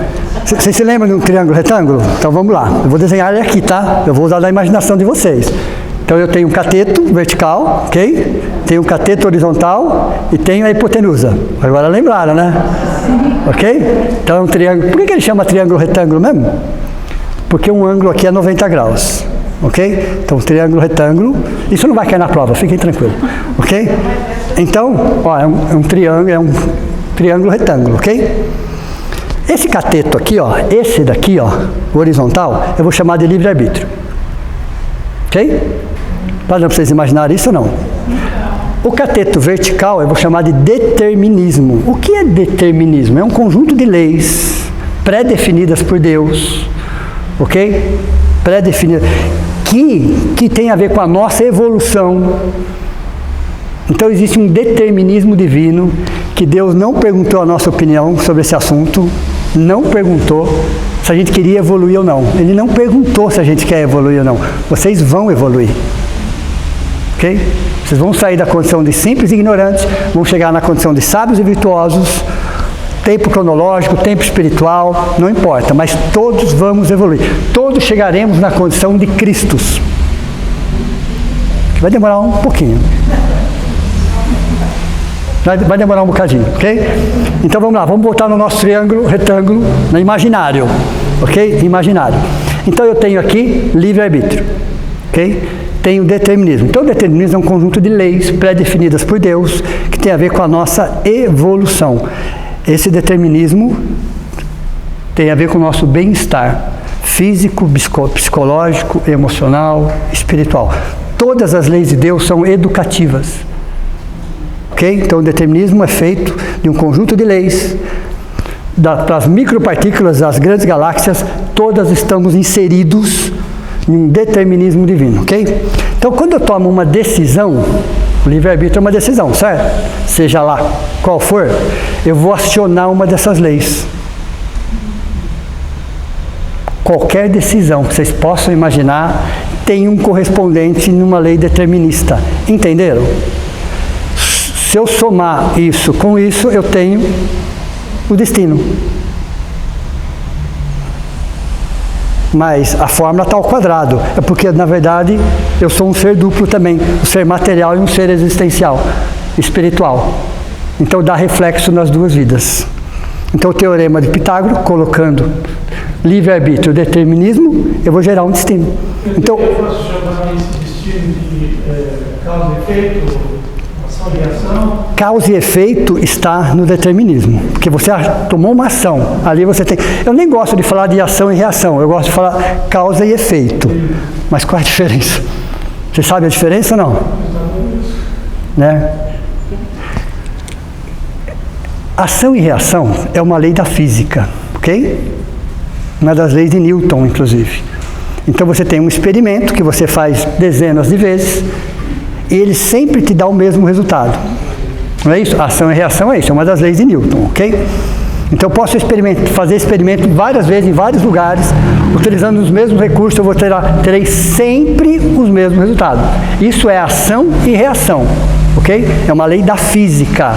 Vocês se lembram de um triângulo retângulo? Então vamos lá. Eu vou desenhar ele aqui, tá? Eu vou usar da imaginação de vocês. Então eu tenho um cateto vertical, ok? Tenho um cateto horizontal e tenho a hipotenusa. Agora lembraram, né? Ok? Então é um triângulo. Por que ele chama triângulo retângulo mesmo? Porque um ângulo aqui é 90 graus. Ok? Então triângulo retângulo. Isso não vai cair na prova, fiquem tranquilos. Ok? Então, ó, é um triângulo retângulo, ok? Esse cateto aqui, ó, esse daqui, ó, horizontal, eu vou chamar de livre-arbítrio. Ok? Para vocês imaginarem isso ou não? O cateto vertical eu vou chamar de determinismo. O que é determinismo? É um conjunto de leis pré-definidas por Deus, ok? Pré-definidas, que tem a ver com a nossa evolução. Então existe um determinismo divino, que Deus não perguntou a nossa opinião sobre esse assunto, não perguntou se a gente queria evoluir ou não. Ele não perguntou se a gente quer evoluir ou não. Vocês vão evoluir. Ok? Vocês vão sair da condição de simples e ignorantes, vão chegar na condição de sábios e virtuosos, tempo cronológico, tempo espiritual, não importa, mas todos vamos evoluir. Todos chegaremos na condição de Cristos. Vai demorar um pouquinho. Vai demorar um bocadinho, ok? Então vamos lá, vamos voltar no nosso triângulo, retângulo, no imaginário, ok? Imaginário. Então eu tenho aqui livre-arbítrio, ok? Tenho determinismo. Então o determinismo é um conjunto de leis pré-definidas por Deus que tem a ver com a nossa evolução. Esse determinismo tem a ver com o nosso bem-estar físico, psicológico, emocional, espiritual. Todas as leis de Deus são educativas. Okay? Então o determinismo é feito de um conjunto de leis, para as micropartículas, das grandes galáxias, todas estamos inseridos em um determinismo divino, ok? Então quando eu tomo uma decisão, o livre-arbítrio é uma decisão, certo? Seja lá qual for, eu vou acionar uma dessas leis. Qualquer decisão que vocês possam imaginar tem um correspondente numa lei determinista, entenderam? Se eu somar isso com isso, eu tenho o destino. mas a fórmula está ao quadrado. É porque, na verdade, eu sou um ser duplo também, um ser material e um ser existencial, espiritual. Então dá reflexo nas duas vidas. Então o teorema de Pitágoras, colocando livre-arbítrio e determinismo, eu vou gerar um destino. Então, eu posso chamar esse destino de causa e efeito, ação e reação? Causa e efeito está no determinismo, porque você tomou uma ação, ali você tem... Eu nem gosto de falar de ação e reação, eu gosto de falar causa e efeito. Mas qual é a diferença? Você sabe a diferença ou não? Né? Ação e reação é uma lei da física, ok? Uma das leis de Newton, inclusive. Então você tem um experimento que você faz dezenas de vezes e ele sempre te dá o mesmo resultado. Não é isso? Ação e reação é isso, é uma das leis de Newton, ok? Então eu posso fazer experimento várias vezes, em vários lugares, utilizando os mesmos recursos, eu terei sempre os mesmos resultados. Isso é ação e reação, ok? É uma lei da física.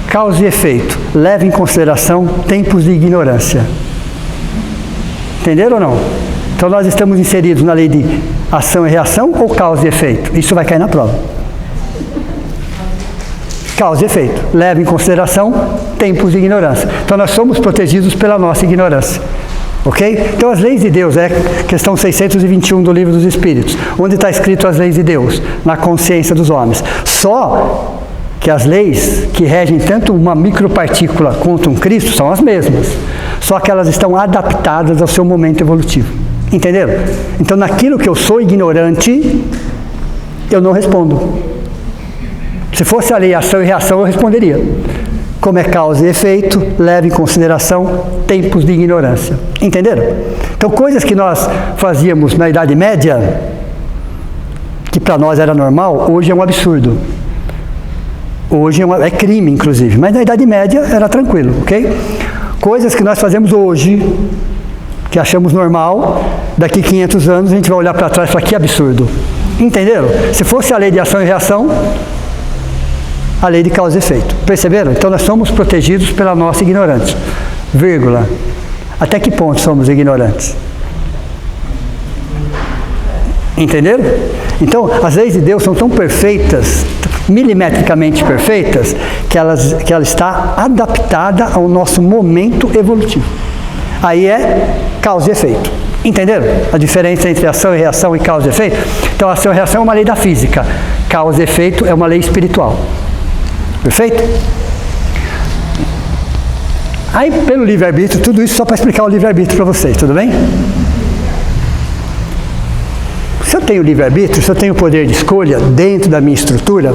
Causa e efeito. Leve em consideração tempos de ignorância. Entenderam ou não? Então nós estamos inseridos na lei de ação e reação ou causa e efeito? Isso vai cair na prova. Causa e efeito. Leve em consideração tempos de ignorância. Então nós somos protegidos pela nossa ignorância. Ok? Então as leis de Deus, é questão 621 do Livro dos Espíritos. Onde está escrito as leis de Deus? Na consciência dos homens. Só que as leis que regem tanto uma micropartícula quanto um Cristo são as mesmas, só que elas estão adaptadas ao seu momento evolutivo. Entenderam? Então, naquilo que eu sou ignorante, eu não respondo. Se fosse a lei ação e reação, eu responderia. Como é causa e efeito, leve em consideração tempos de ignorância. Entenderam? Então, coisas que nós fazíamos na Idade Média, que para nós era normal, hoje é um absurdo. Hoje é crime, inclusive, mas na Idade Média era tranquilo, ok? Coisas que nós fazemos hoje, que achamos normal, daqui 500 anos a gente vai olhar para trás e falar, que absurdo. Entenderam? Se fosse a lei de ação e reação, a lei de causa e efeito. Perceberam? Então nós somos protegidos pela nossa ignorância. Vírgula. Até que ponto somos ignorantes? Entenderam? Então, as leis de Deus são tão perfeitas, milimetricamente perfeitas, que ela está adaptada ao nosso momento evolutivo. Aí é causa e efeito. Entenderam? A diferença entre ação e reação e causa e efeito? Então, ação e reação é uma lei da física. Causa e efeito é uma lei espiritual. Perfeito? Aí, pelo livre-arbítrio, tudo isso só para explicar o livre-arbítrio para vocês, tudo bem? Se eu tenho livre-arbítrio, se eu tenho poder de escolha dentro da minha estrutura,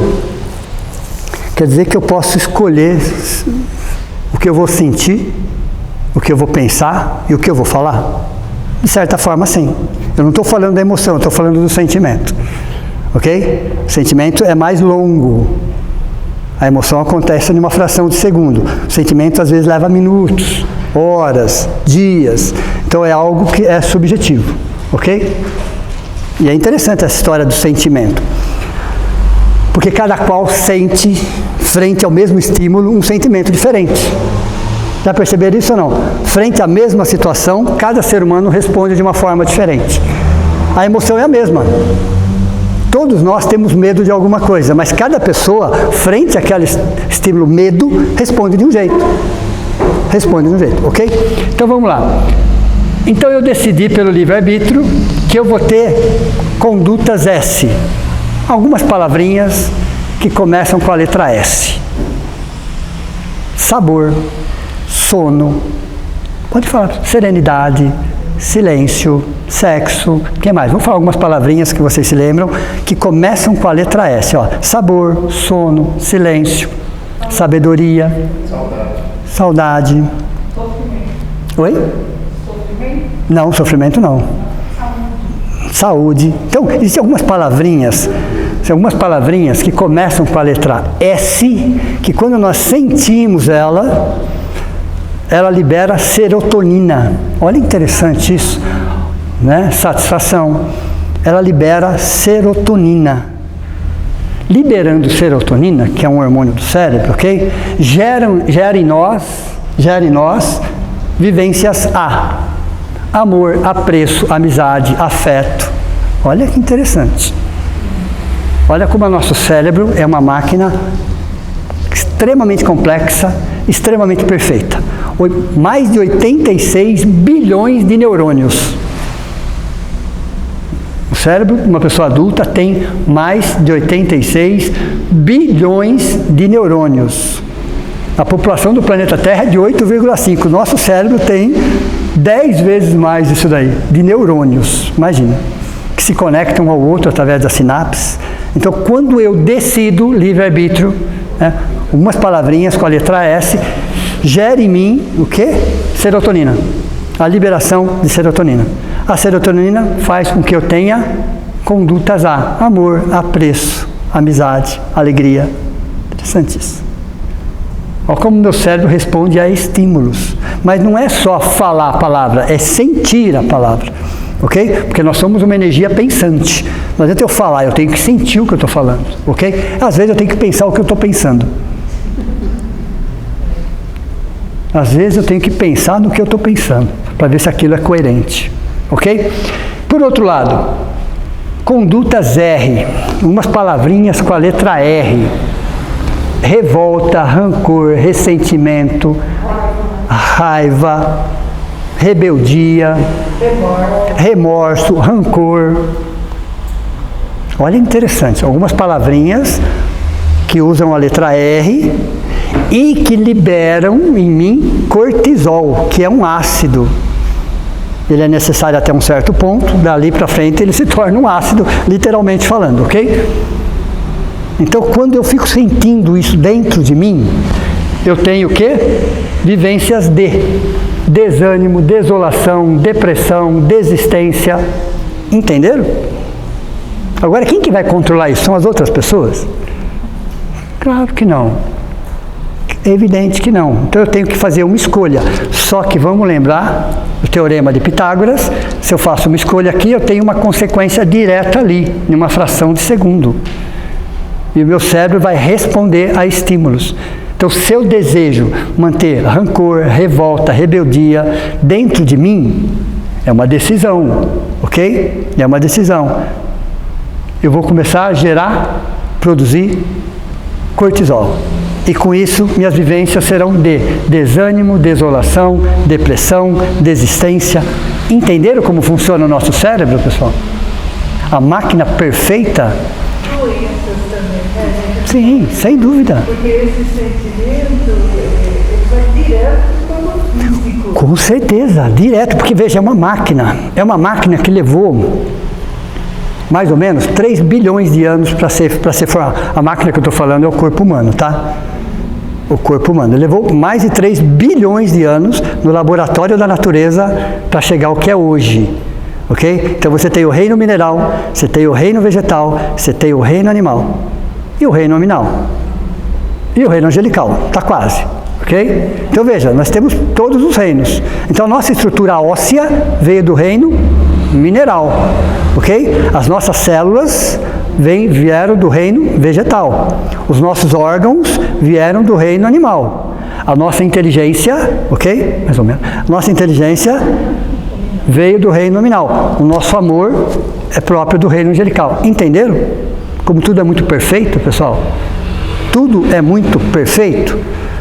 quer dizer que eu posso escolher o que eu vou sentir, o que eu vou pensar e o que eu vou falar? De certa forma, sim. Eu não estou falando da emoção, eu estou falando do sentimento. Ok? O sentimento é mais longo. A emoção acontece em uma fração de segundo. O sentimento, às vezes, leva minutos, horas, dias. Então, é algo que é subjetivo. Ok? E é interessante essa história do sentimento. Porque cada qual sente, frente ao mesmo estímulo, um sentimento diferente. Já perceberam isso ou não? Frente à mesma situação, cada ser humano responde de uma forma diferente. A emoção é a mesma. Todos nós temos medo de alguma coisa, mas cada pessoa, frente àquele estímulo medo, responde de um jeito. Responde de um jeito, ok? Então vamos lá. Então eu decidi pelo livre-arbítrio que eu vou ter condutas S. Algumas palavrinhas que começam com a letra S. Sabor, sono, pode falar, serenidade, silêncio, sexo, o que mais? Vamos falar algumas palavrinhas que vocês se lembram, que começam com a letra S. Ó. Sabor, sono, silêncio, sabedoria, saudade. Oi? Não, sofrimento não. Saúde. Então, existem algumas palavrinhas que começam com a letra S, que quando nós sentimos ela libera serotonina. Olha interessante isso, né? Satisfação. Ela libera serotonina. Liberando serotonina, que é um hormônio do cérebro, ok? Gera em nós vivências A. amor, apreço, amizade, afeto. Olha que interessante. Olha como o nosso cérebro é uma máquina extremamente complexa, extremamente perfeita. Mais de 86 bilhões de neurônios. O cérebro de uma pessoa adulta tem mais de 86 bilhões de neurônios. A população do planeta Terra é de 8,5. Nosso cérebro tem 10 vezes mais disso daí, de neurônios. Imagina. Que se conectam ao outro através das sinapses. Então, quando eu decido, livre-arbítrio, umas palavrinhas com a letra S, gera em mim o quê? Serotonina. A liberação de serotonina. A serotonina faz com que eu tenha condutas A. Amor, apreço, amizade, alegria. Interessante isso. Olha como meu cérebro responde a estímulos. Mas não é só falar a palavra, é sentir a palavra. Ok? Porque nós somos uma energia pensante. Não adianta eu falar, eu tenho que sentir o que eu estou falando. Ok? Às vezes eu tenho que pensar o que eu estou pensando. Às vezes eu tenho que pensar no que eu estou pensando, para ver se aquilo é coerente. Ok? Por outro lado, condutas R. Umas palavrinhas com a letra R. Revolta, rancor, ressentimento, raiva, rebeldia, remorso, rancor. Olha, interessante, algumas palavrinhas que usam a letra R e que liberam em mim cortisol, que é um ácido. Ele é necessário até um certo ponto, dali para frente ele se torna um ácido, literalmente falando, ok? Então, quando eu fico sentindo isso dentro de mim, eu tenho o quê? Vivências de desânimo, desolação, depressão, desistência. Entenderam? Agora, quem que vai controlar isso? São as outras pessoas? Claro que não. É evidente que não. Então, eu tenho que fazer uma escolha. Só que vamos lembrar o teorema de Pitágoras. Se eu faço uma escolha aqui, eu tenho uma consequência direta ali, em uma fração de segundo. E o meu cérebro vai responder a estímulos. Então, se eu desejo manter rancor, revolta, rebeldia dentro de mim, é uma decisão, ok? É uma decisão. Eu vou começar a gerar, produzir cortisol. E com isso, minhas vivências serão de desânimo, desolação, depressão, desistência. Entenderam como funciona o nosso cérebro, pessoal? A máquina perfeita. Doenças também, né? Sim, sem dúvida. Porque esse sentimento, ele vai direto para o físico. Com certeza, direto, porque veja, é uma máquina que levou mais ou menos 3 bilhões de anos para ser formada. A máquina que eu estou falando é o corpo humano, tá? O corpo humano. Levou mais de 3 bilhões de anos no laboratório da natureza para chegar ao que é hoje. Ok? Então você tem o reino mineral, você tem o reino vegetal, você tem o reino animal e o reino nominal e o reino angelical, está quase, ok? Então veja, nós temos todos os reinos. Então nossa estrutura óssea veio do reino mineral, ok? As nossas células vieram do reino vegetal, os nossos órgãos vieram do reino animal, a nossa inteligência, ok? Mais ou menos, nossa inteligência veio do reino nominal. O nosso amor é próprio do reino angelical. Entenderam? Como tudo é muito perfeito, pessoal? Tudo é muito perfeito.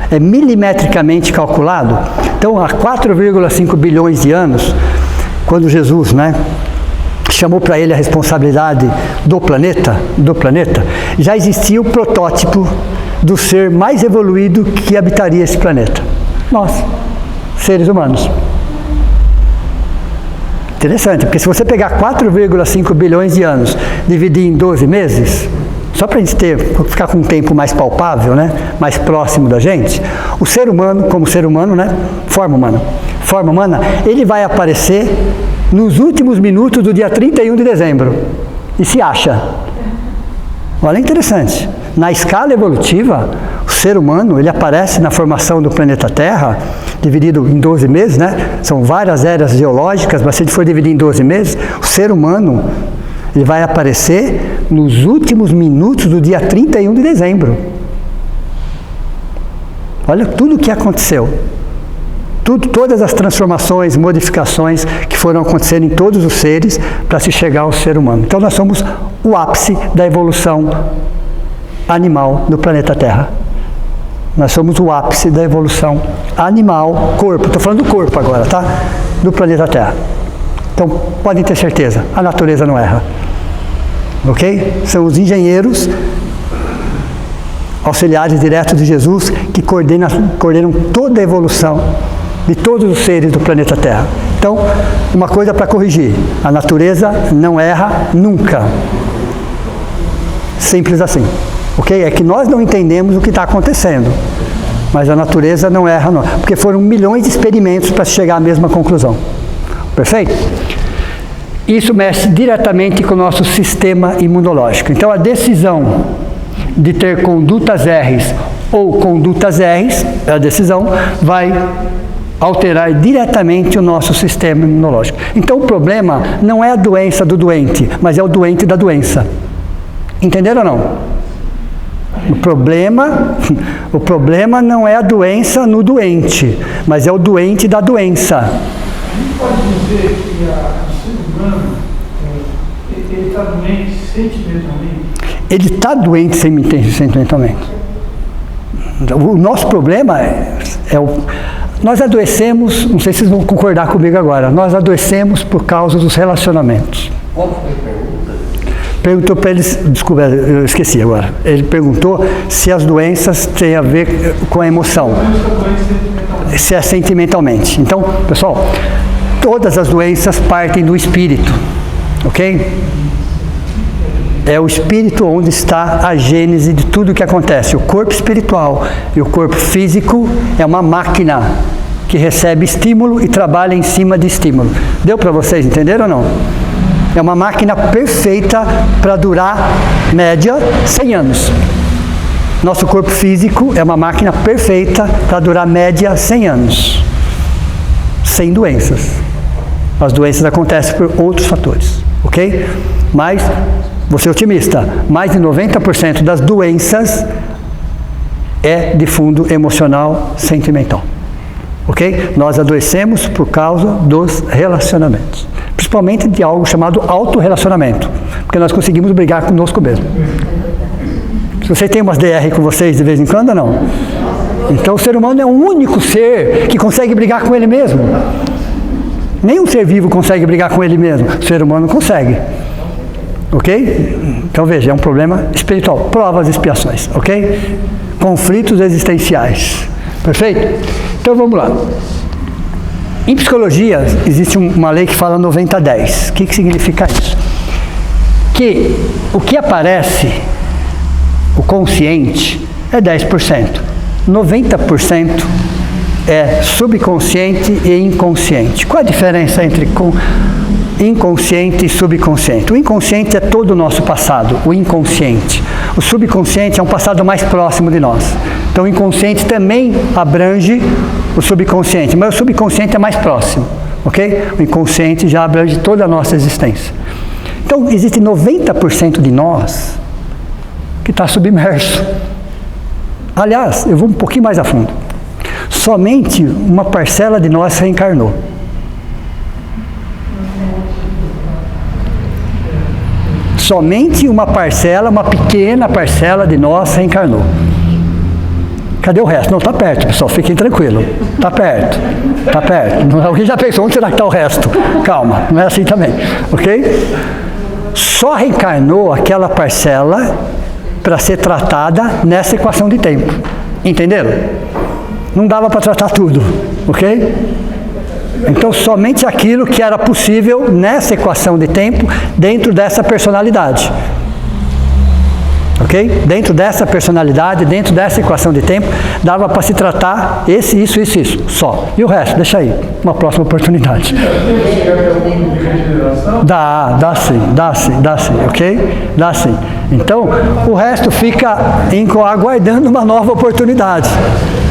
É milimetricamente calculado. Então, há 4,5 bilhões de anos, quando Jesus, chamou para ele a responsabilidade do planeta, já existia o protótipo do ser mais evoluído que habitaria esse planeta. Nós, seres humanos. Interessante, porque se você pegar 4,5 bilhões de anos, dividir em 12 meses, só para a gente ficar com um tempo mais palpável, mais próximo da gente, o ser humano, como ser humano, forma humana, ele vai aparecer nos últimos minutos do dia 31 de dezembro, e se acha. Olha, interessante, na escala evolutiva, o ser humano, ele aparece na formação do planeta Terra, dividido em 12 meses, São várias eras geológicas, mas se ele for dividir em 12 meses, o ser humano, ele vai aparecer nos últimos minutos do dia 31 de dezembro. Olha tudo o que aconteceu. todas as transformações, modificações que foram acontecendo em todos os seres para se chegar ao ser humano. Então nós somos o ápice da evolução animal do planeta Terra. Nós somos o ápice da evolução animal, corpo, estou falando do corpo agora, tá? Do planeta Terra. Então podem ter certeza, a natureza não erra. Ok? São os engenheiros auxiliares diretos de Jesus que coordenam toda a evolução de todos os seres do planeta Terra. Então, uma coisa para corrigir: a natureza não erra nunca. Simples assim. Ok? É que nós não entendemos o que está acontecendo, mas a natureza não erra não, porque foram milhões de experimentos para chegar à mesma conclusão. Perfeito? Isso mexe diretamente com o nosso sistema imunológico. Então, a decisão de ter condutas R's ou condutas R's, a decisão vai alterar diretamente o nosso sistema imunológico. Então, o problema não é a doença do doente, mas é o doente da doença. Entenderam ou não? O problema não é a doença no doente, mas é o doente da doença. A gente pode dizer que o ser humano ele está doente sentimentalmente? Ele está doente sentimentalmente. O nosso problema nós adoecemos, não sei se vocês vão concordar comigo agora, nós adoecemos por causa dos relacionamentos. Qual foi a pergunta? Perguntou para eles, desculpa, eu esqueci agora. Ele perguntou se as doenças têm a ver com a emoção. Se é sentimentalmente. Então, pessoal, todas as doenças partem do espírito, ok? É o espírito onde está a gênese de tudo o que acontece. O corpo espiritual e o corpo físico é uma máquina que recebe estímulo e trabalha em cima de estímulo. Deu para vocês entenderam ou não? É uma máquina perfeita para durar, média, 100 anos. Nosso corpo físico é uma máquina perfeita para durar, média, 100 anos. Sem doenças. As doenças acontecem por outros fatores, ok? Mas, vou ser otimista, mais de 90% das doenças é de fundo emocional, sentimental. Ok? Nós adoecemos por causa dos relacionamentos. Principalmente de algo chamado autorrelacionamento. Porque nós conseguimos brigar conosco mesmo. Se você tem umas DR com vocês de vez em quando ou não? Então o ser humano é o único ser que consegue brigar com ele mesmo. Nenhum ser vivo consegue brigar com ele mesmo. O ser humano consegue. Ok? Então veja, é um problema espiritual. Provas e expiações. Ok? Conflitos existenciais. Perfeito? Então vamos lá. Em psicologia existe uma lei que fala 90-10. O que significa isso? Que o que aparece, o consciente, é 10%. 90% é subconsciente e inconsciente. Qual a diferença entre inconsciente e subconsciente? O inconsciente é todo o nosso passado, o inconsciente. O subconsciente é um passado mais próximo de nós. Então o inconsciente também abrange o subconsciente, mas o subconsciente é mais próximo, ok? O inconsciente já abrange toda a nossa existência. Então existe 90% de nós que está submerso. Aliás, eu vou um pouquinho mais a fundo. Somente uma parcela de nós reencarnou. Somente uma parcela, uma pequena parcela de nós reencarnou. Cadê o resto? Não, está perto, pessoal, fiquem tranquilos. Está perto, está perto. Alguém já pensou, onde será que está o resto? Calma, não é assim também, ok? Só reencarnou aquela parcela para ser tratada nessa equação de tempo. Entenderam? Não dava para tratar tudo, ok? Então, somente aquilo que era possível nessa equação de tempo, dentro dessa personalidade. Ok? Dentro dessa personalidade, dentro dessa equação de tempo, dava para se tratar isso, só. E o resto, deixa aí, uma próxima oportunidade. Dá sim, ok? Dá sim. Então, o resto fica aguardando uma nova oportunidade.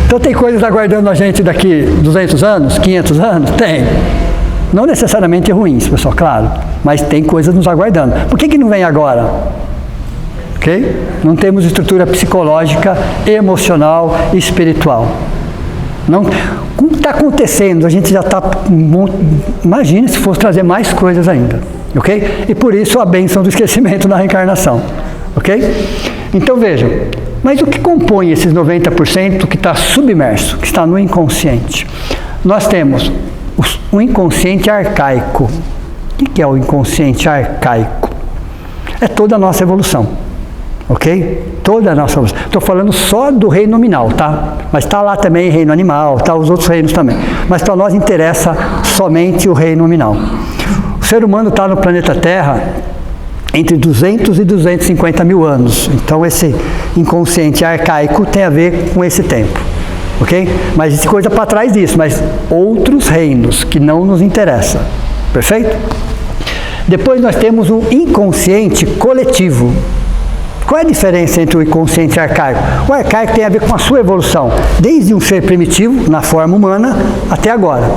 Então tem coisas aguardando a gente daqui 200 anos, 500 anos? Tem. Não necessariamente ruins, pessoal, claro. Mas tem coisas nos aguardando. Por que não vem agora? Ok? Não temos estrutura psicológica, emocional e espiritual. Não, como está acontecendo? A gente já está... Imagine se fosse trazer mais coisas ainda, ok? E por isso a bênção do esquecimento na reencarnação, ok? Então vejam, mas o que compõe esses 90% que está submerso, que está no inconsciente? Nós temos o inconsciente arcaico. O que é o inconsciente arcaico? É toda a nossa evolução, ok? Toda a nossa evolução. Estou falando só do reino nominal, tá? Mas está lá também reino animal, tá os outros reinos também. Mas para nós interessa somente o reino nominal. O ser humano está no planeta Terra entre 200 e 250 mil anos. Então esse inconsciente arcaico tem a ver com esse tempo, ok? Mas existe coisa para trás disso, mas outros reinos que não nos interessam, perfeito? Depois nós temos o inconsciente coletivo. Qual é a diferença entre o inconsciente arcaico? O arcaico tem a ver com a sua evolução, desde um ser primitivo, na forma humana, até agora.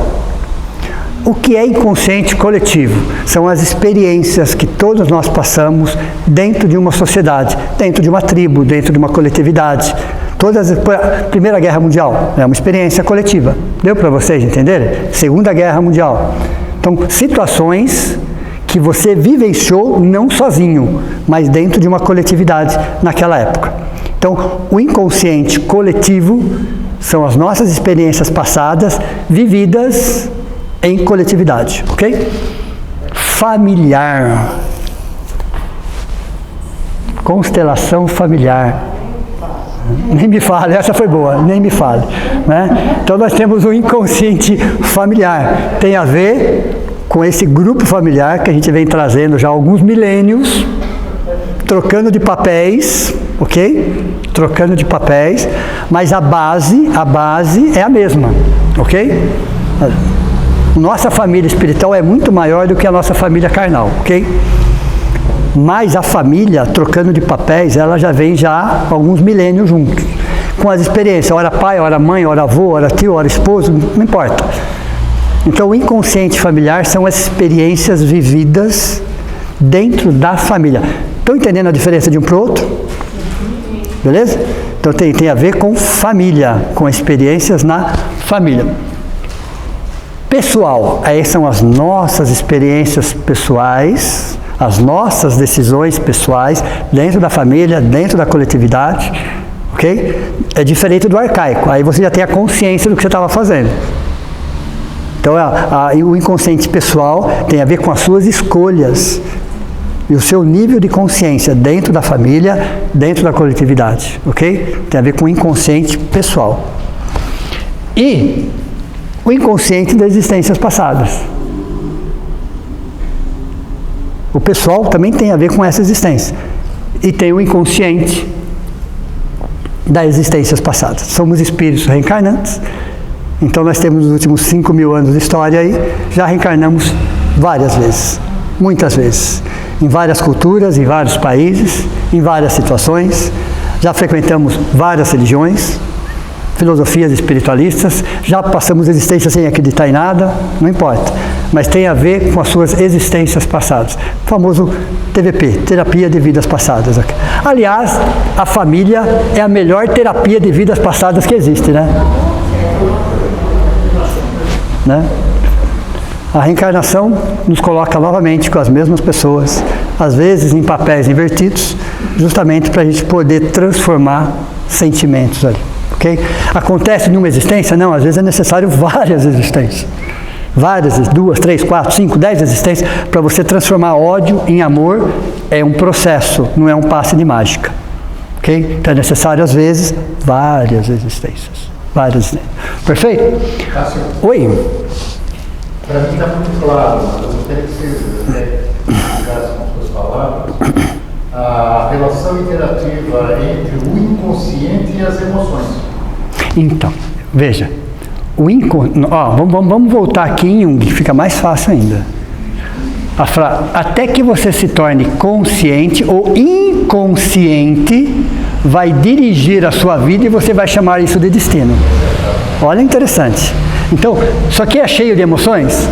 O que é inconsciente coletivo? São as experiências que todos nós passamos dentro de uma sociedade, dentro de uma tribo, dentro de uma coletividade. A Primeira Guerra Mundial é uma experiência coletiva. Deu para vocês entenderem? Segunda Guerra Mundial. Então, situações que você vivenciou não sozinho, mas dentro de uma coletividade naquela época. Então, o inconsciente coletivo são as nossas experiências passadas vividas em coletividade, ok? Familiar. Constelação familiar. Nem me fale, essa foi boa, nem me fale, né? Então nós temos o inconsciente familiar. Tem a ver com esse grupo familiar que a gente vem trazendo já há alguns milênios, trocando de papéis, ok? Trocando de papéis, mas a base é a mesma, ok? Nossa família espiritual é muito maior do que a nossa família carnal, ok? Mas a família, trocando de papéis, ela já vem já há alguns milênios juntos, com as experiências, ora pai, ora mãe, ora avô, ora tio, ora esposo, não importa. Então, o inconsciente familiar são as experiências vividas dentro da família. Estão entendendo a diferença de um para o outro? Beleza? Então, tem a ver com família, com experiências na família. Pessoal, aí são as nossas experiências pessoais, as nossas decisões pessoais dentro da família, dentro da coletividade, ok? É diferente do arcaico, aí você já tem a consciência do que você estava fazendo. Então, o inconsciente pessoal tem a ver com as suas escolhas e o seu nível de consciência dentro da família, dentro da coletividade, ok? Tem a ver com o inconsciente pessoal. E o inconsciente das existências passadas. O pessoal também tem a ver com essa existência. E tem o inconsciente das existências passadas. Somos espíritos reencarnantes. Então nós temos nos últimos 5.000 anos de história aí, já reencarnamos várias vezes, muitas vezes, em várias culturas, em vários países, em várias situações, já frequentamos várias religiões, filosofias espiritualistas, já passamos existência sem acreditar em nada, não importa, mas tem a ver com as suas existências passadas, o famoso TVP, Terapia de Vidas Passadas. Aliás, a família é a melhor terapia de vidas passadas que existe, né? A reencarnação nos coloca novamente com as mesmas pessoas, às vezes em papéis invertidos, justamente para a gente poder transformar sentimentos ali, ok? Acontece numa existência? Não, às vezes é necessário várias existências. Várias, 2, 3, 4, 5, 10 existências, para você transformar ódio em amor, é um processo, não é um passe de mágica, ok? Então é necessário, às vezes, várias existências. Várias. Perfeito? Oi? Para mim está muito claro, eu gostaria que você explicasse com suas palavras a relação interativa entre o inconsciente e as emoções. Então, veja, vamos voltar aqui em Jung, que fica mais fácil ainda. Até que você se torne consciente ou inconsciente, vai dirigir a sua vida e você vai chamar isso de destino. Olha, interessante. Então, isso aqui é cheio de emoções?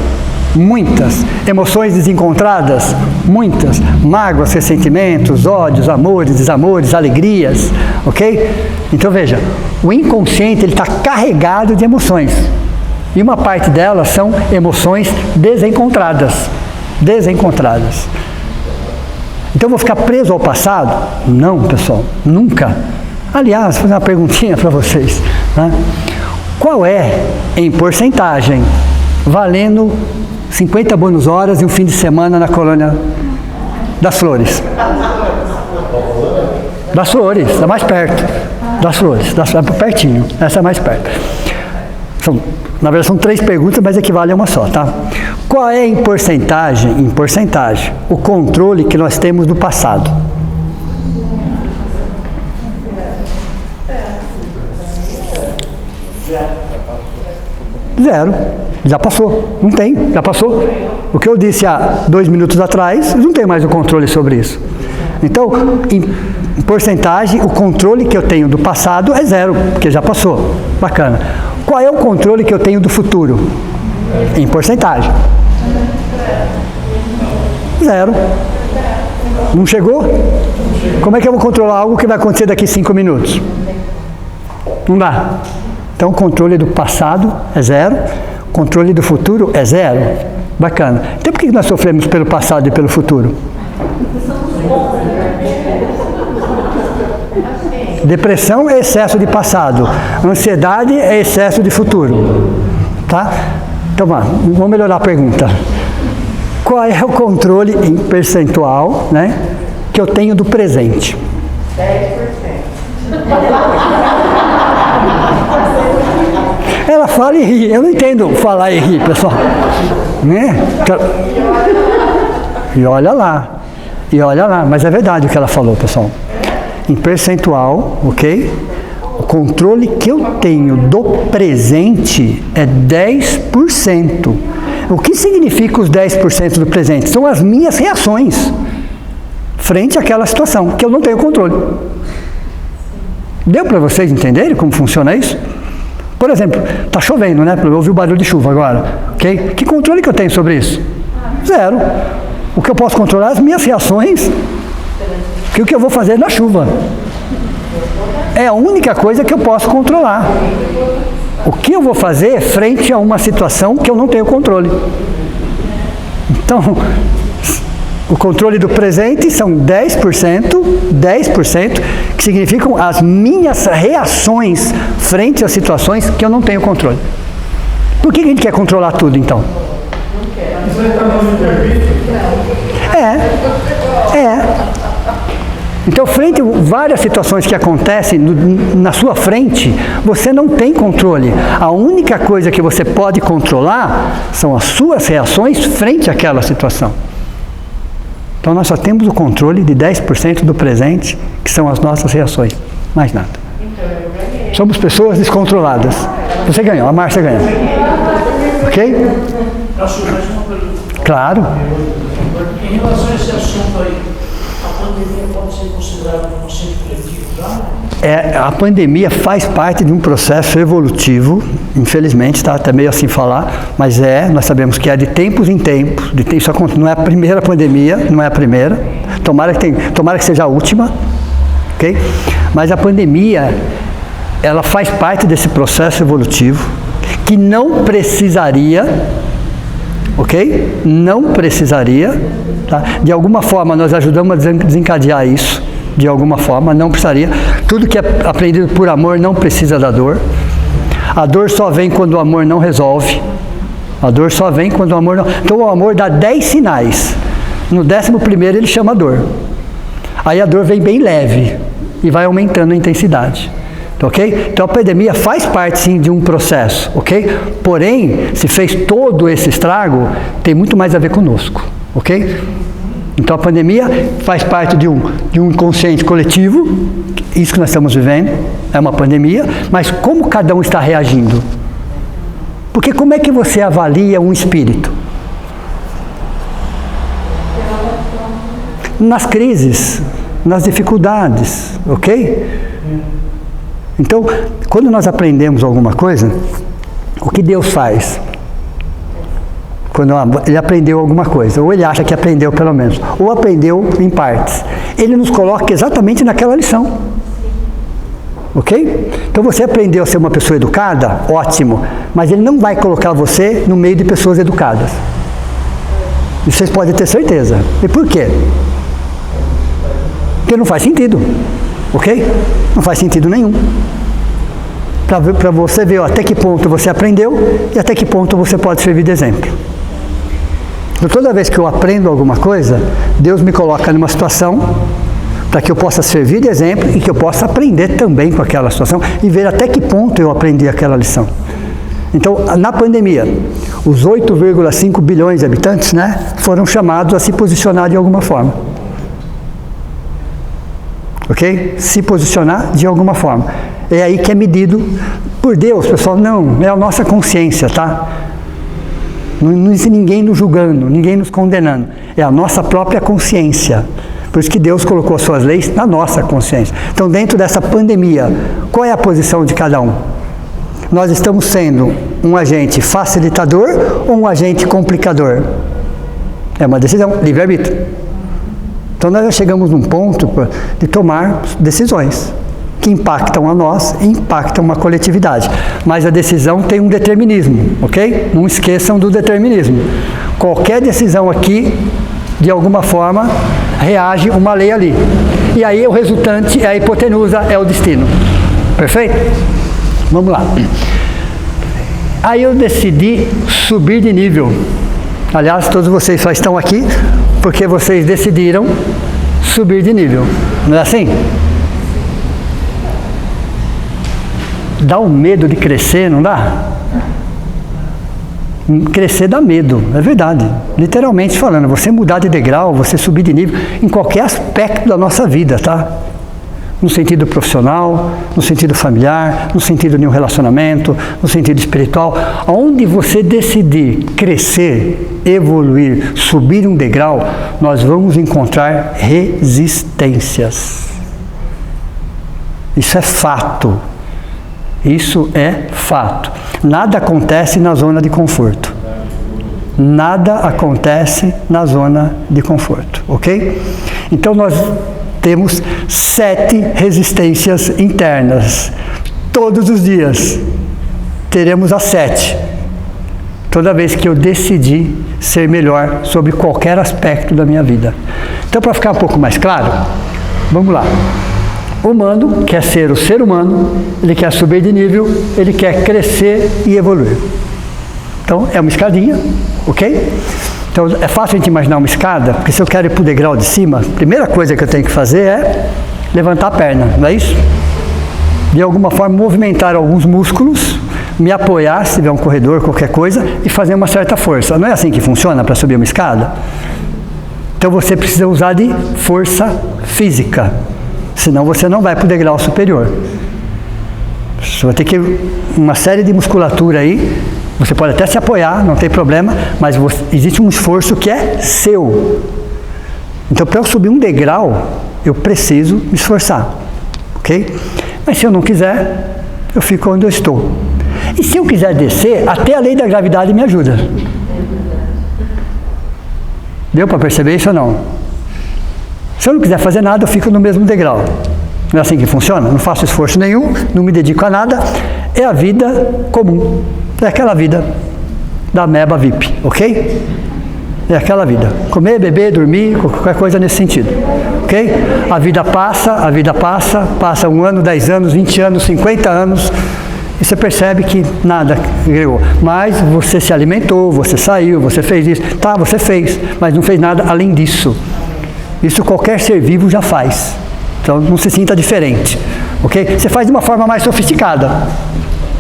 Muitas. Emoções desencontradas? Muitas. Mágoas, ressentimentos, ódios, amores, desamores, alegrias, ok? Então veja, O inconsciente ele está carregado de emoções. E uma parte delas são emoções desencontradas. Desencontradas. Então eu vou ficar preso ao passado? Não, pessoal, nunca. Aliás, vou fazer uma perguntinha para vocês. Né? Qual é, em porcentagem, valendo 50 bônus horas e um fim de semana na colônia das Flores? Das Flores, está mais perto. Das Flores, pertinho, essa é mais perto. Na verdade são 3 perguntas, mas equivale a uma só, tá? Qual é em porcentagem, o controle que nós temos do passado? Zero. Já passou. Não tem, já passou. O que eu disse há 2 minutos atrás, não tem mais o controle sobre isso. Então, em porcentagem, o controle que eu tenho do passado é zero, porque já passou. Bacana. Qual é o controle que eu tenho do futuro? Em porcentagem. Zero. Não chegou? Como é que eu vou controlar algo que vai acontecer daqui 5 minutos? Não dá. Então, o controle do passado é zero, o controle do futuro é zero. Bacana. Então, por que nós sofremos pelo passado e pelo futuro? Depressão é excesso de passado. Ansiedade é excesso de futuro. Tá? Então, vamos melhorar a pergunta. Qual é o controle em percentual, né, que eu tenho do presente? 10%. Ela fala e ri. Eu não entendo falar e rir, pessoal. Né? E olha lá. Mas é verdade o que ela falou, pessoal. Em percentual, ok? O controle que eu tenho do presente é 10%. O que significa os 10% do presente? São as minhas reações frente àquela situação, que eu não tenho controle. Deu para vocês entenderem como funciona isso? Por exemplo, está chovendo, né? Eu ouvi o barulho de chuva agora, ok? Que controle que eu tenho sobre isso? Zero. O que eu posso controlar é as minhas reações, que o que eu vou fazer na chuva. É a única coisa que eu posso controlar. O que eu vou fazer frente a uma situação que eu não tenho controle. Então, o controle do presente são 10%, que significam as minhas reações frente às situações que eu não tenho controle. Por que a gente quer controlar tudo, então? Então, frente a várias situações que acontecem na sua frente, você não tem controle. A única coisa que você pode controlar são as suas reações frente àquela situação. Então, nós só temos o controle de 10% do presente, que são as nossas reações. Mais nada. Somos pessoas descontroladas. Você ganhou, a Márcia ganhou. Ok? Claro. Em relação a esse assunto aí, a pandemia pode ser considerada um conceito coletivo já? A pandemia faz parte de um processo evolutivo, infelizmente, está até meio assim falar, mas nós sabemos que é de tempos em tempos, isso não é a primeira pandemia, não é a primeira, tomara que seja a última, ok? Mas a pandemia, ela faz parte desse processo evolutivo, que não precisaria, ok? Não precisaria, tá? De alguma forma nós ajudamos a desencadear isso, de alguma forma, não precisaria. Tudo que é aprendido por amor não precisa da dor. A dor só vem quando o amor não resolve. A dor só vem quando o amor não... Então o amor dá 10 sinais. No 11º ele chama dor. Aí a dor vem bem leve e vai aumentando a intensidade. Ok? Então a pandemia faz parte sim de um processo, ok? Porém, se fez todo esse estrago, tem muito mais a ver conosco, ok? Então a pandemia faz parte de um inconsciente coletivo, isso que nós estamos vivendo, é uma pandemia, mas como cada um está reagindo? Porque como é que você avalia um espírito? Nas crises, nas dificuldades, ok? Então, quando nós aprendemos alguma coisa, o que Deus faz? Quando ele aprendeu alguma coisa, ou ele acha que aprendeu pelo menos, ou aprendeu em partes, ele nos coloca exatamente naquela lição. Ok? Então você aprendeu a ser uma pessoa educada? Ótimo. Mas ele não vai colocar você no meio de pessoas educadas. Isso vocês podem ter certeza. E por quê? Porque não faz sentido. Ok? Não faz sentido nenhum. Para você ver até que ponto você aprendeu e até que ponto você pode servir de exemplo. Então, toda vez que eu aprendo alguma coisa, Deus me coloca numa situação para que eu possa servir de exemplo e que eu possa aprender também com aquela situação e ver até que ponto eu aprendi aquela lição. Então, na pandemia, os 8,5 bilhões de habitantes, né, foram chamados a se posicionar de alguma forma. Ok? Se posicionar de alguma forma. É aí que é medido por Deus, pessoal. Não, é a nossa consciência, tá? Não existe ninguém nos julgando, ninguém nos condenando. É a nossa própria consciência. Por isso que Deus colocou as suas leis na nossa consciência. Então, dentro dessa pandemia, qual é a posição de cada um? Nós estamos sendo um agente facilitador ou um agente complicador? É uma decisão, livre-arbítrio. Então, nós já chegamos num ponto de tomar decisões que impactam a nós e impactam uma coletividade. Mas a decisão tem um determinismo, ok? Não esqueçam do determinismo. Qualquer decisão aqui, de alguma forma, reage uma lei ali. E aí o resultante é a hipotenusa, é o destino. Perfeito? Vamos lá. Aí eu decidi subir de nível. Aliás, todos vocês só estão aqui porque vocês decidiram subir de nível. Não é assim? Dá um medo de crescer, não dá? Crescer dá medo, é verdade. Literalmente falando, você mudar de degrau, você subir de nível, em qualquer aspecto da nossa vida, tá? No sentido profissional, no sentido familiar, no sentido de um relacionamento, no sentido espiritual. Onde você decidir crescer, evoluir, subir um degrau, nós vamos encontrar resistências. Isso é fato. Isso é fato. Nada acontece na zona de conforto. Nada acontece na zona de conforto, ok? Então nós temos 7 resistências internas. Todos os dias teremos as 7. Toda vez que eu decidir ser melhor sobre qualquer aspecto da minha vida. Então, para ficar um pouco mais claro, vamos lá. O humano quer ser o ser humano, ele quer subir de nível, ele quer crescer e evoluir. Então, é uma escadinha, ok? Então, é fácil a gente imaginar uma escada, porque se eu quero ir para o degrau de cima, a primeira coisa que eu tenho que fazer é levantar a perna, não é isso? De alguma forma, movimentar alguns músculos, me apoiar, se tiver um corredor, qualquer coisa, e fazer uma certa força. Não é assim que funciona para subir uma escada? Então, você precisa usar de força física. Senão você não vai para o degrau superior. Você vai ter que uma série de musculatura aí. Você pode até se apoiar, não tem problema, mas existe um esforço que é seu. Então, para eu subir um degrau, eu preciso me esforçar, ok? Mas se eu não quiser, eu fico onde eu estou. E se eu quiser descer, até a lei da gravidade me ajuda. Deu para perceber isso ou não? Se eu não quiser fazer nada, eu fico no mesmo degrau. Não é assim que funciona? Não faço esforço nenhum, não me dedico a nada. É a vida comum. É aquela vida da ameba VIP, ok? É aquela vida. Comer, beber, dormir, qualquer coisa nesse sentido. Ok? A vida passa, passa 1 ano, 10 anos, 20 anos, 50 anos. E você percebe que nada ganhou. Mas você se alimentou, você saiu, você fez isso. Tá, você fez, mas não fez nada além disso. Isso qualquer ser vivo já faz. Então não se sinta diferente, ok? Você faz de uma forma mais sofisticada.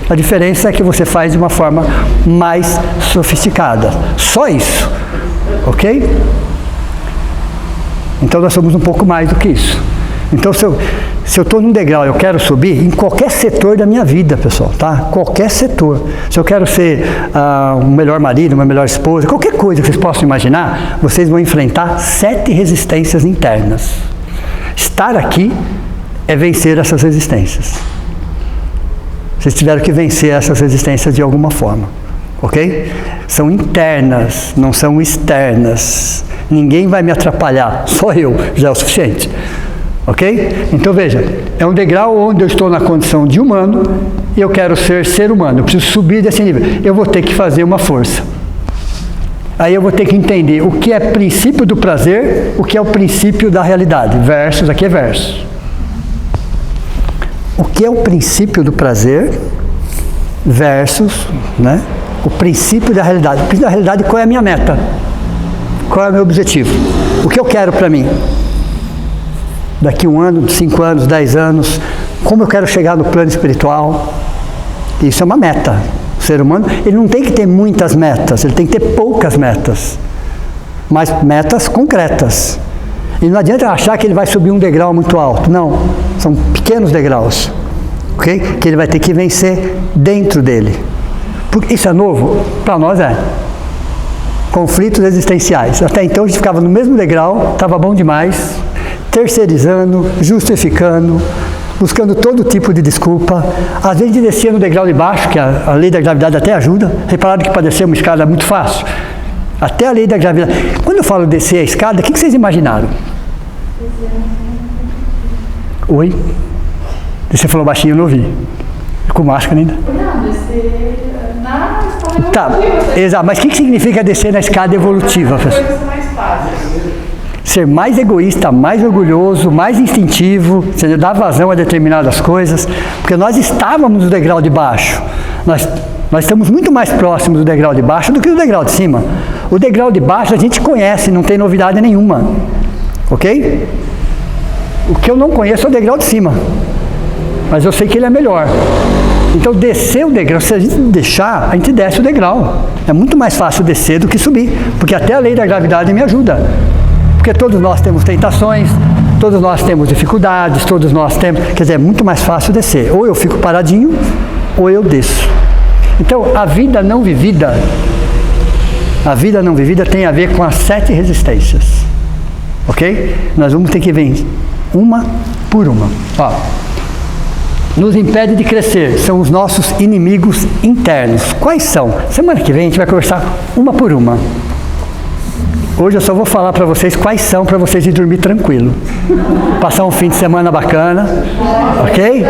A diferença é que você faz de uma forma mais sofisticada. Só isso, ok? Então nós somos um pouco mais do que isso. Então se eu estou num degrau e eu quero subir, em qualquer setor da minha vida, pessoal, tá? Qualquer setor. Se eu quero ser um melhor marido, uma melhor esposa, qualquer coisa que vocês possam imaginar, vocês vão enfrentar 7 resistências internas. Estar aqui é vencer essas resistências. Vocês tiveram que vencer essas resistências de alguma forma, ok? São internas, não são externas. Ninguém vai me atrapalhar, só eu, já é o suficiente. Ok? Então veja, é um degrau onde eu estou na condição de humano e eu quero ser humano, eu preciso subir desse nível. Eu vou ter que fazer uma força. Aí eu vou ter que entender o que é princípio do prazer, o que é o princípio da realidade. Versus, aqui é verso. O que é o princípio do prazer versus, né, o princípio da realidade. O princípio da realidade, qual é a minha meta? Qual é o meu objetivo? O que eu quero para mim? Daqui 1 ano, 5 anos, 10 anos, como eu quero chegar no plano espiritual? Isso é uma meta. O ser humano, ele não tem que ter muitas metas, ele tem que ter poucas metas, mas metas concretas. E não adianta achar que ele vai subir um degrau muito alto, não, são pequenos degraus, ok? Que ele vai ter que vencer dentro dele. Porque isso é novo? Para nós é. Conflitos existenciais. Até então a gente ficava no mesmo degrau, estava bom demais, terceirizando, justificando, buscando todo tipo de desculpa. Às vezes descia no degrau de baixo, que a lei da gravidade até ajuda. Repararam que para descer uma escada é muito fácil? Até a lei da gravidade. Quando eu falo descer a escada, o que vocês imaginaram? Oi? Você falou baixinho, eu não ouvi. Com máscara ainda? Não, descer na escada Tá, evolutiva. exato. Mas o que significa descer na escada evolutiva, professor? Coisas mais fáceis. Ser mais egoísta, mais orgulhoso, mais instintivo, entendeu? Dar vazão a determinadas coisas, porque nós estávamos no degrau de baixo, nós estamos muito mais próximos do degrau de baixo do que do degrau de cima. O degrau de baixo a gente conhece, não tem novidade nenhuma, ok? O que eu não conheço é o degrau de cima, mas eu sei que ele é melhor. Então descer o degrau, se a gente deixar, a gente desce o degrau. É muito mais fácil descer do que subir, porque até a lei da gravidade me ajuda. Porque todos nós temos tentações, todos nós temos dificuldades, todos nós temos... Quer dizer, é muito mais fácil descer. Ou eu fico paradinho, ou eu desço. Então, a vida não vivida tem a ver com as 7 resistências. Ok? Nós vamos ter que ver uma por uma. Ó, nos impede de crescer, são os nossos inimigos internos. Quais são? Semana que vem a gente vai conversar uma por uma. Hoje eu só vou falar para vocês quais são, para vocês ir dormir tranquilo. Passar um fim de semana bacana, ok?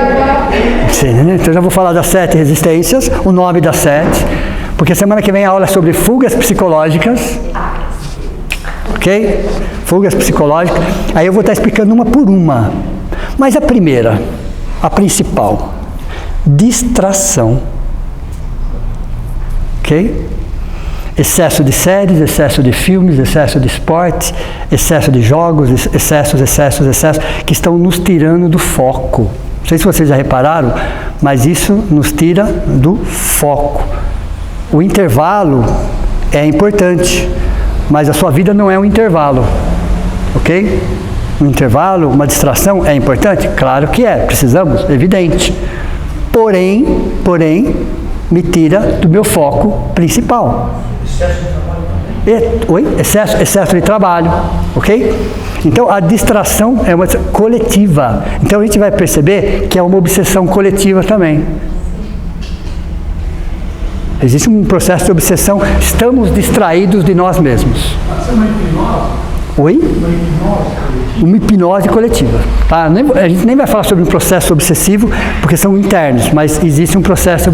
Então eu já vou falar das 7 resistências, o nome das 7, porque semana que vem a aula é sobre fugas psicológicas, ok? Fugas psicológicas, aí eu vou estar explicando uma por uma. Mas a primeira, a principal, distração, ok? Excesso de séries, excesso de filmes, excesso de esporte, excesso de jogos, excessos, que estão nos tirando do foco. Não sei se vocês já repararam, mas isso nos tira do foco. O intervalo é importante, mas a sua vida não é um intervalo, ok? Um intervalo, uma distração é importante? Claro que é, precisamos, evidente. Porém, me tira do meu foco principal. Excesso de trabalho também? Oi? Excesso de trabalho, ok? Então, a distração é uma coletiva. Então, a gente vai perceber que é uma obsessão coletiva também. Existe um processo de obsessão. Estamos distraídos de nós mesmos. Pode ser uma hipnose? Oi? Uma hipnose coletiva? Uma hipnose coletiva. Tá? A gente nem vai falar sobre um processo obsessivo, porque são internos, mas existe um processo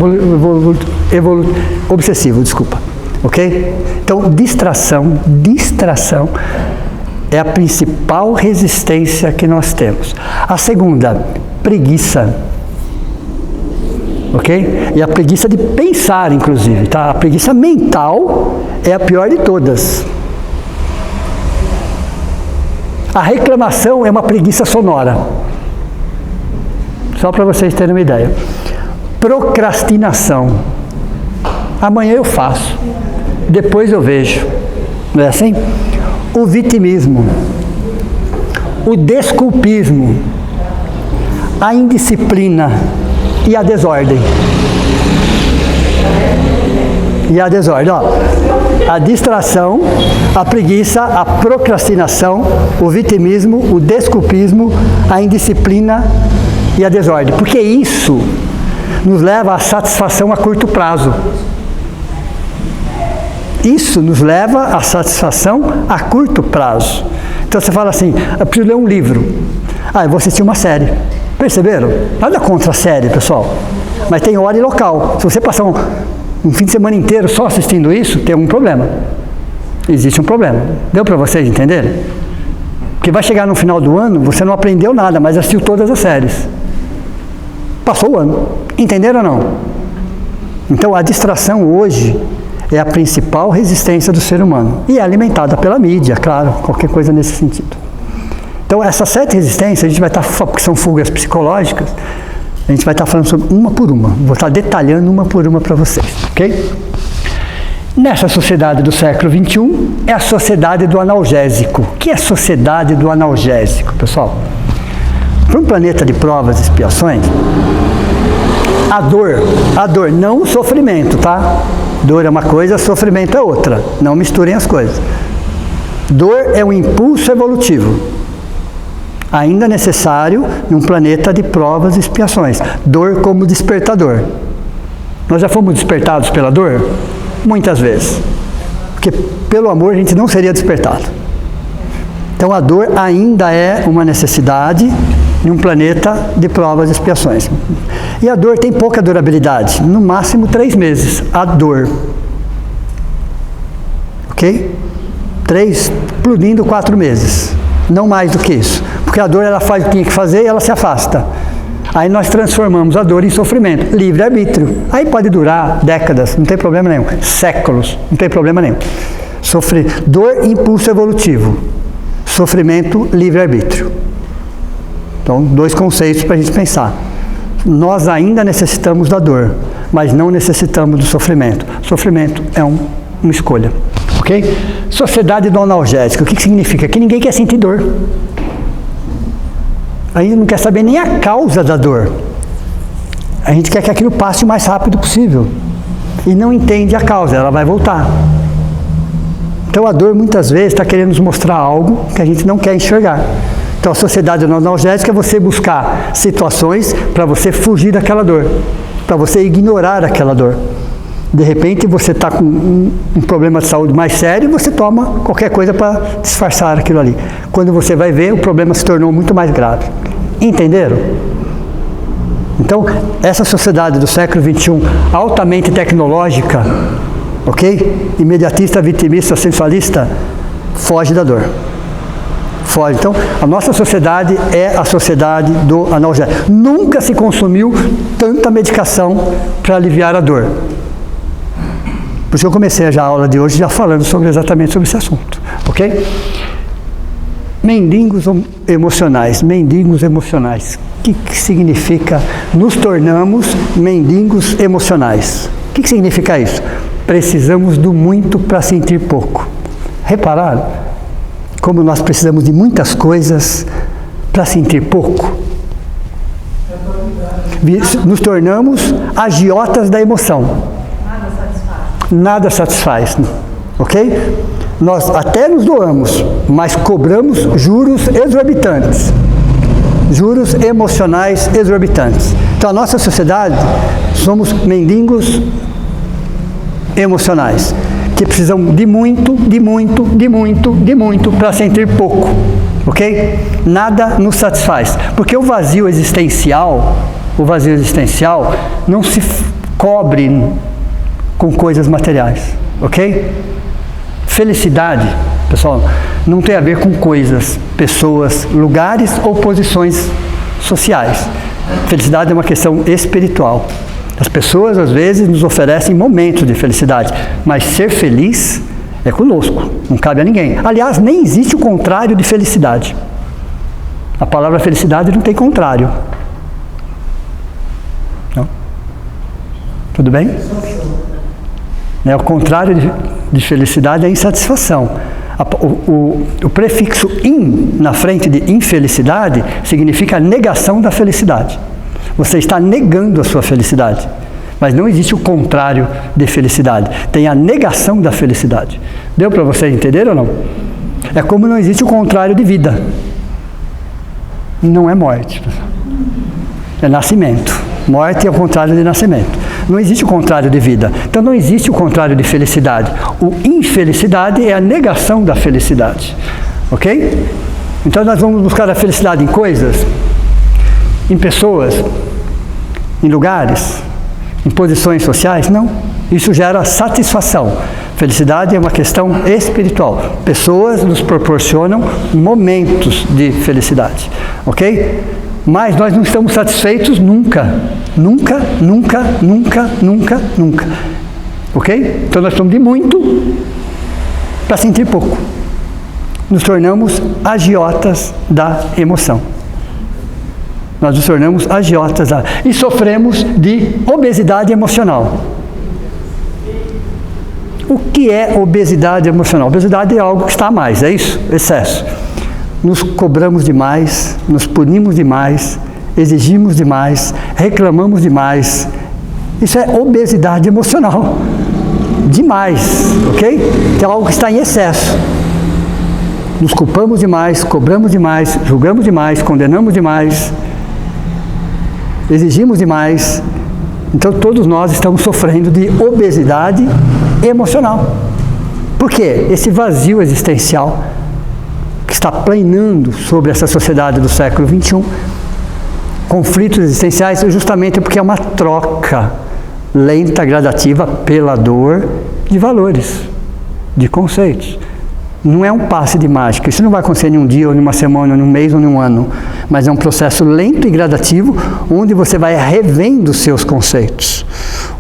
obsessivo, desculpa. Ok? Então, distração é a principal resistência que nós temos. A segunda, preguiça. Ok? E a preguiça de pensar, inclusive. Tá? A preguiça mental é a pior de todas. A reclamação é uma preguiça sonora. Só para vocês terem uma ideia. Procrastinação. Amanhã eu faço. Depois eu vejo. Não é assim? O vitimismo. O desculpismo. A indisciplina. E a desordem. Ó, a distração, a preguiça, a procrastinação, o vitimismo, o desculpismo, a indisciplina e a desordem. Porque isso nos leva à satisfação a curto prazo. Isso nos leva à satisfação a curto prazo. Então você fala assim, eu preciso ler um livro. Ah, eu vou assistir uma série. Perceberam? Nada contra a série, pessoal. Mas tem hora e local. Se você passar um fim de semana inteiro só assistindo isso, tem um problema. Existe um problema. Deu para vocês entenderem? Porque vai chegar no final do ano, você não aprendeu nada, mas assistiu todas as séries. Passou o ano. Entenderam ou não? Então a distração hoje é a principal resistência do ser humano. E é alimentada pela mídia, claro, qualquer coisa nesse sentido. Então essas 7 resistências, a gente vai estar, porque são fugas psicológicas, a gente vai estar falando sobre uma por uma. Vou estar detalhando uma por uma para vocês, ok? Nessa sociedade do século XXI, é a sociedade do analgésico. O que é a sociedade do analgésico, pessoal? Para um planeta de provas e expiações, a dor, não o sofrimento, tá? Dor é uma coisa, sofrimento é outra. Não misturem as coisas. Dor é um impulso evolutivo, ainda necessário num planeta de provas e expiações. Dor como despertador. Nós já fomos despertados pela dor? Muitas vezes. Porque pelo amor a gente não seria despertado. Então a dor ainda é uma necessidade em um planeta de provas e expiações. E a dor tem pouca durabilidade, no máximo 3 meses, a dor. Ok? 3, explodindo 4 meses. Não mais do que isso. Porque a dor, ela faz o que tinha que fazer e ela se afasta. Aí nós transformamos a dor em sofrimento. Livre-arbítrio. Aí pode durar décadas, não tem problema nenhum. Séculos, não tem problema nenhum. Dor, impulso evolutivo. Sofrimento, livre-arbítrio. Então, 2 conceitos para a gente pensar. Nós ainda necessitamos da dor, mas não necessitamos do sofrimento. Sofrimento é uma escolha. Ok? Sociedade do analgésico. O que significa? Que ninguém quer sentir dor. A gente não quer saber nem a causa da dor. A gente quer que aquilo passe o mais rápido possível. E não entende a causa, ela vai voltar. Então a dor muitas vezes está querendo nos mostrar algo que a gente não quer enxergar. Então a sociedade do analgésico é você buscar situações para você fugir daquela dor. Para você ignorar aquela dor. De repente você está com um problema de saúde mais sério e você toma qualquer coisa para disfarçar aquilo ali. Quando você vai ver, o problema se tornou muito mais grave. Entenderam? Então, essa sociedade do século XXI, altamente tecnológica, ok? Imediatista, vitimista, sensualista, foge da dor. Foge. Então, a nossa sociedade é a sociedade do analgésico. Nunca se consumiu tanta medicação para aliviar a dor. Por isso eu comecei já a aula de hoje já falando exatamente sobre esse assunto, ok? Mendigos emocionais, mendigos emocionais. O que significa nos tornamos mendigos emocionais? O que significa isso? Precisamos do muito para sentir pouco. Repararam? Como nós precisamos de muitas coisas para sentir pouco? Nos tornamos agiotas da emoção. Nada satisfaz, ok? Nós até nos doamos, mas cobramos juros exorbitantes, juros emocionais exorbitantes. Então a nossa sociedade, somos mendigos emocionais, que precisam de muito para sentir pouco, ok? Nada nos satisfaz, porque o vazio existencial não se cobre com coisas materiais, ok? Felicidade, pessoal, não tem a ver com coisas, pessoas, lugares ou posições sociais. Felicidade é uma questão espiritual. As pessoas, às vezes, nos oferecem momentos de felicidade, mas ser feliz é conosco, não cabe a ninguém. Aliás, nem existe o contrário de felicidade. A palavra felicidade não tem contrário. Não? Tudo bem? O contrário de felicidade é insatisfação. O prefixo in na frente de infelicidade significa a negação da felicidade. Você está negando a sua felicidade. Mas não existe o contrário de felicidade. Tem a negação da felicidade. Deu para vocês entenderem ou não? É como não existe o contrário de vida. Não é morte. É nascimento. Morte é o contrário de nascimento. Não existe o contrário de vida. Então não existe o contrário de felicidade. O infelicidade é a negação da felicidade. Ok? Então nós vamos buscar a felicidade em coisas, em pessoas, em lugares, em posições sociais? Não. Isso gera satisfação. Felicidade é uma questão espiritual. Pessoas nos proporcionam momentos de felicidade, ok? Mas nós não estamos satisfeitos nunca. Nunca, nunca, nunca, nunca, nunca. Ok? Então nós precisamos de muito para sentir pouco. Nos tornamos agiotas da emoção. Nós nos tornamos agiotas e sofremos de obesidade emocional. O que é obesidade emocional? Obesidade é algo que está a mais, é isso? Excesso. Nos cobramos demais, nos punimos demais, exigimos demais, reclamamos demais. Isso é obesidade emocional. Demais, ok? Que é algo que está em excesso. Nos culpamos demais, cobramos demais, julgamos demais, condenamos demais, exigimos demais. Então todos nós estamos sofrendo de obesidade emocional. Por quê? Esse vazio existencial que está planando sobre essa sociedade do século XXI, conflitos existenciais, justamente porque é uma troca lenta, gradativa, pela dor, de valores, de conceitos. Não é um passe de mágica, isso não vai acontecer em um dia, ou em uma semana, ou em um mês, ou em um ano, mas é um processo lento e gradativo, onde você vai revendo os seus conceitos,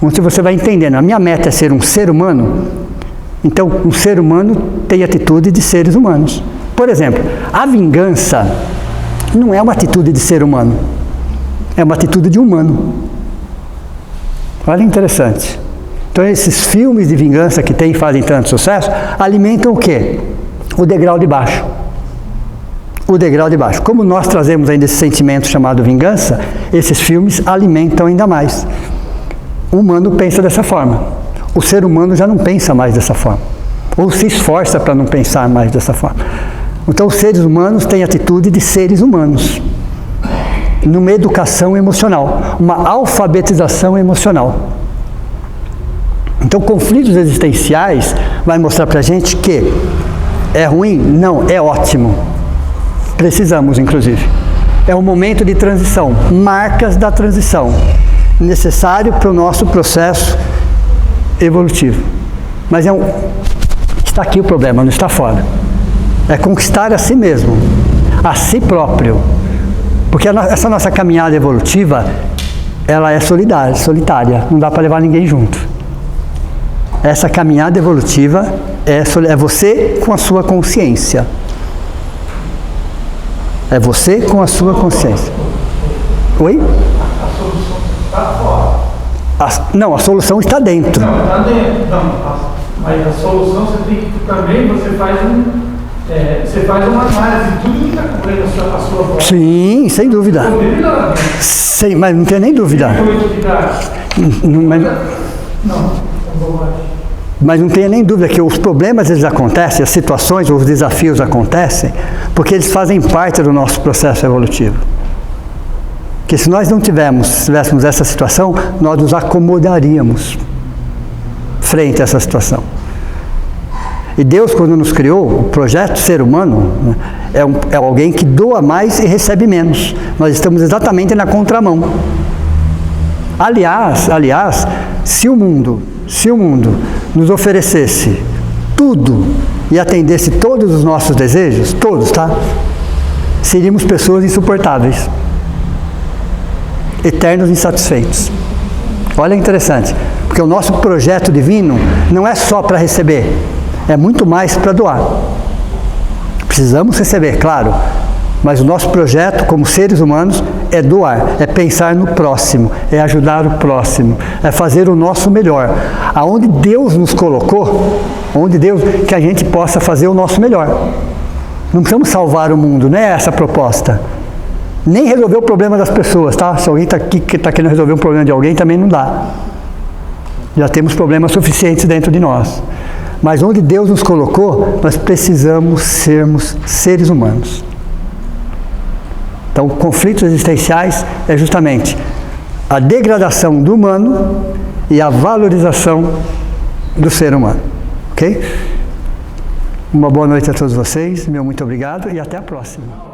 onde você vai entendendo, a minha meta é ser um ser humano, então um ser humano tem atitude de seres humanos. Por exemplo, a vingança não é uma atitude de ser humano, é uma atitude de humano. Olha, interessante. Então esses filmes de vingança que tem e fazem tanto sucesso, alimentam o quê? O degrau de baixo. O degrau de baixo. Como nós trazemos ainda esse sentimento chamado vingança, esses filmes alimentam ainda mais. O humano pensa dessa forma. O ser humano já não pensa mais dessa forma. Ou se esforça para não pensar mais dessa forma. Então os seres humanos têm atitude de seres humanos. Numa educação emocional. Uma alfabetização emocional. Então, conflitos existenciais vai mostrar para a gente que é ruim? Não, é ótimo. Precisamos, inclusive. É um momento de transição, marcas da transição, necessário para o nosso processo evolutivo. Mas está aqui o problema, não está fora. É conquistar a si mesmo, a si próprio. Porque essa nossa caminhada evolutiva, ela é solitária, não dá para levar ninguém junto. Essa caminhada evolutiva é você com a sua consciência. É você com a sua consciência. Oi? A solução está fora. Não, a solução está dentro. Não, está dentro. Não, mas a solução você tem que também, você faz uma análise de tudo que está cobrindo a sua volta. Sim, sem dúvida. Sim, mas não tem nem dúvida. Mas não tenha nem dúvida que os problemas eles acontecem, as situações, os desafios acontecem, porque eles fazem parte do nosso processo evolutivo. Que se nós não tivéssemos essa situação, nós nos acomodaríamos frente a essa situação. E Deus, quando nos criou, o projeto ser humano, é alguém que doa mais e recebe menos. Nós estamos exatamente na contramão. Aliás, se o mundo nos oferecesse tudo e atendesse todos os nossos desejos, todos, tá? Seríamos pessoas insuportáveis, eternos insatisfeitos. Olha, interessante, porque o nosso projeto divino não é só para receber, é muito mais para doar. Precisamos receber, claro, mas o nosso projeto como seres humanos é doar, é pensar no próximo, é ajudar o próximo, é fazer o nosso melhor. Aonde Deus nos colocou, que a gente possa fazer o nosso melhor. Não precisamos salvar o mundo, não é essa a proposta. Nem resolver o problema das pessoas, tá? Se alguém está aqui que está querendo resolver um problema de alguém, também não dá. Já temos problemas suficientes dentro de nós. Mas onde Deus nos colocou, nós precisamos sermos seres humanos. Então, conflitos existenciais é justamente a degradação do humano e a valorização do ser humano. Ok? Uma boa noite a todos vocês, meu muito obrigado e até a próxima.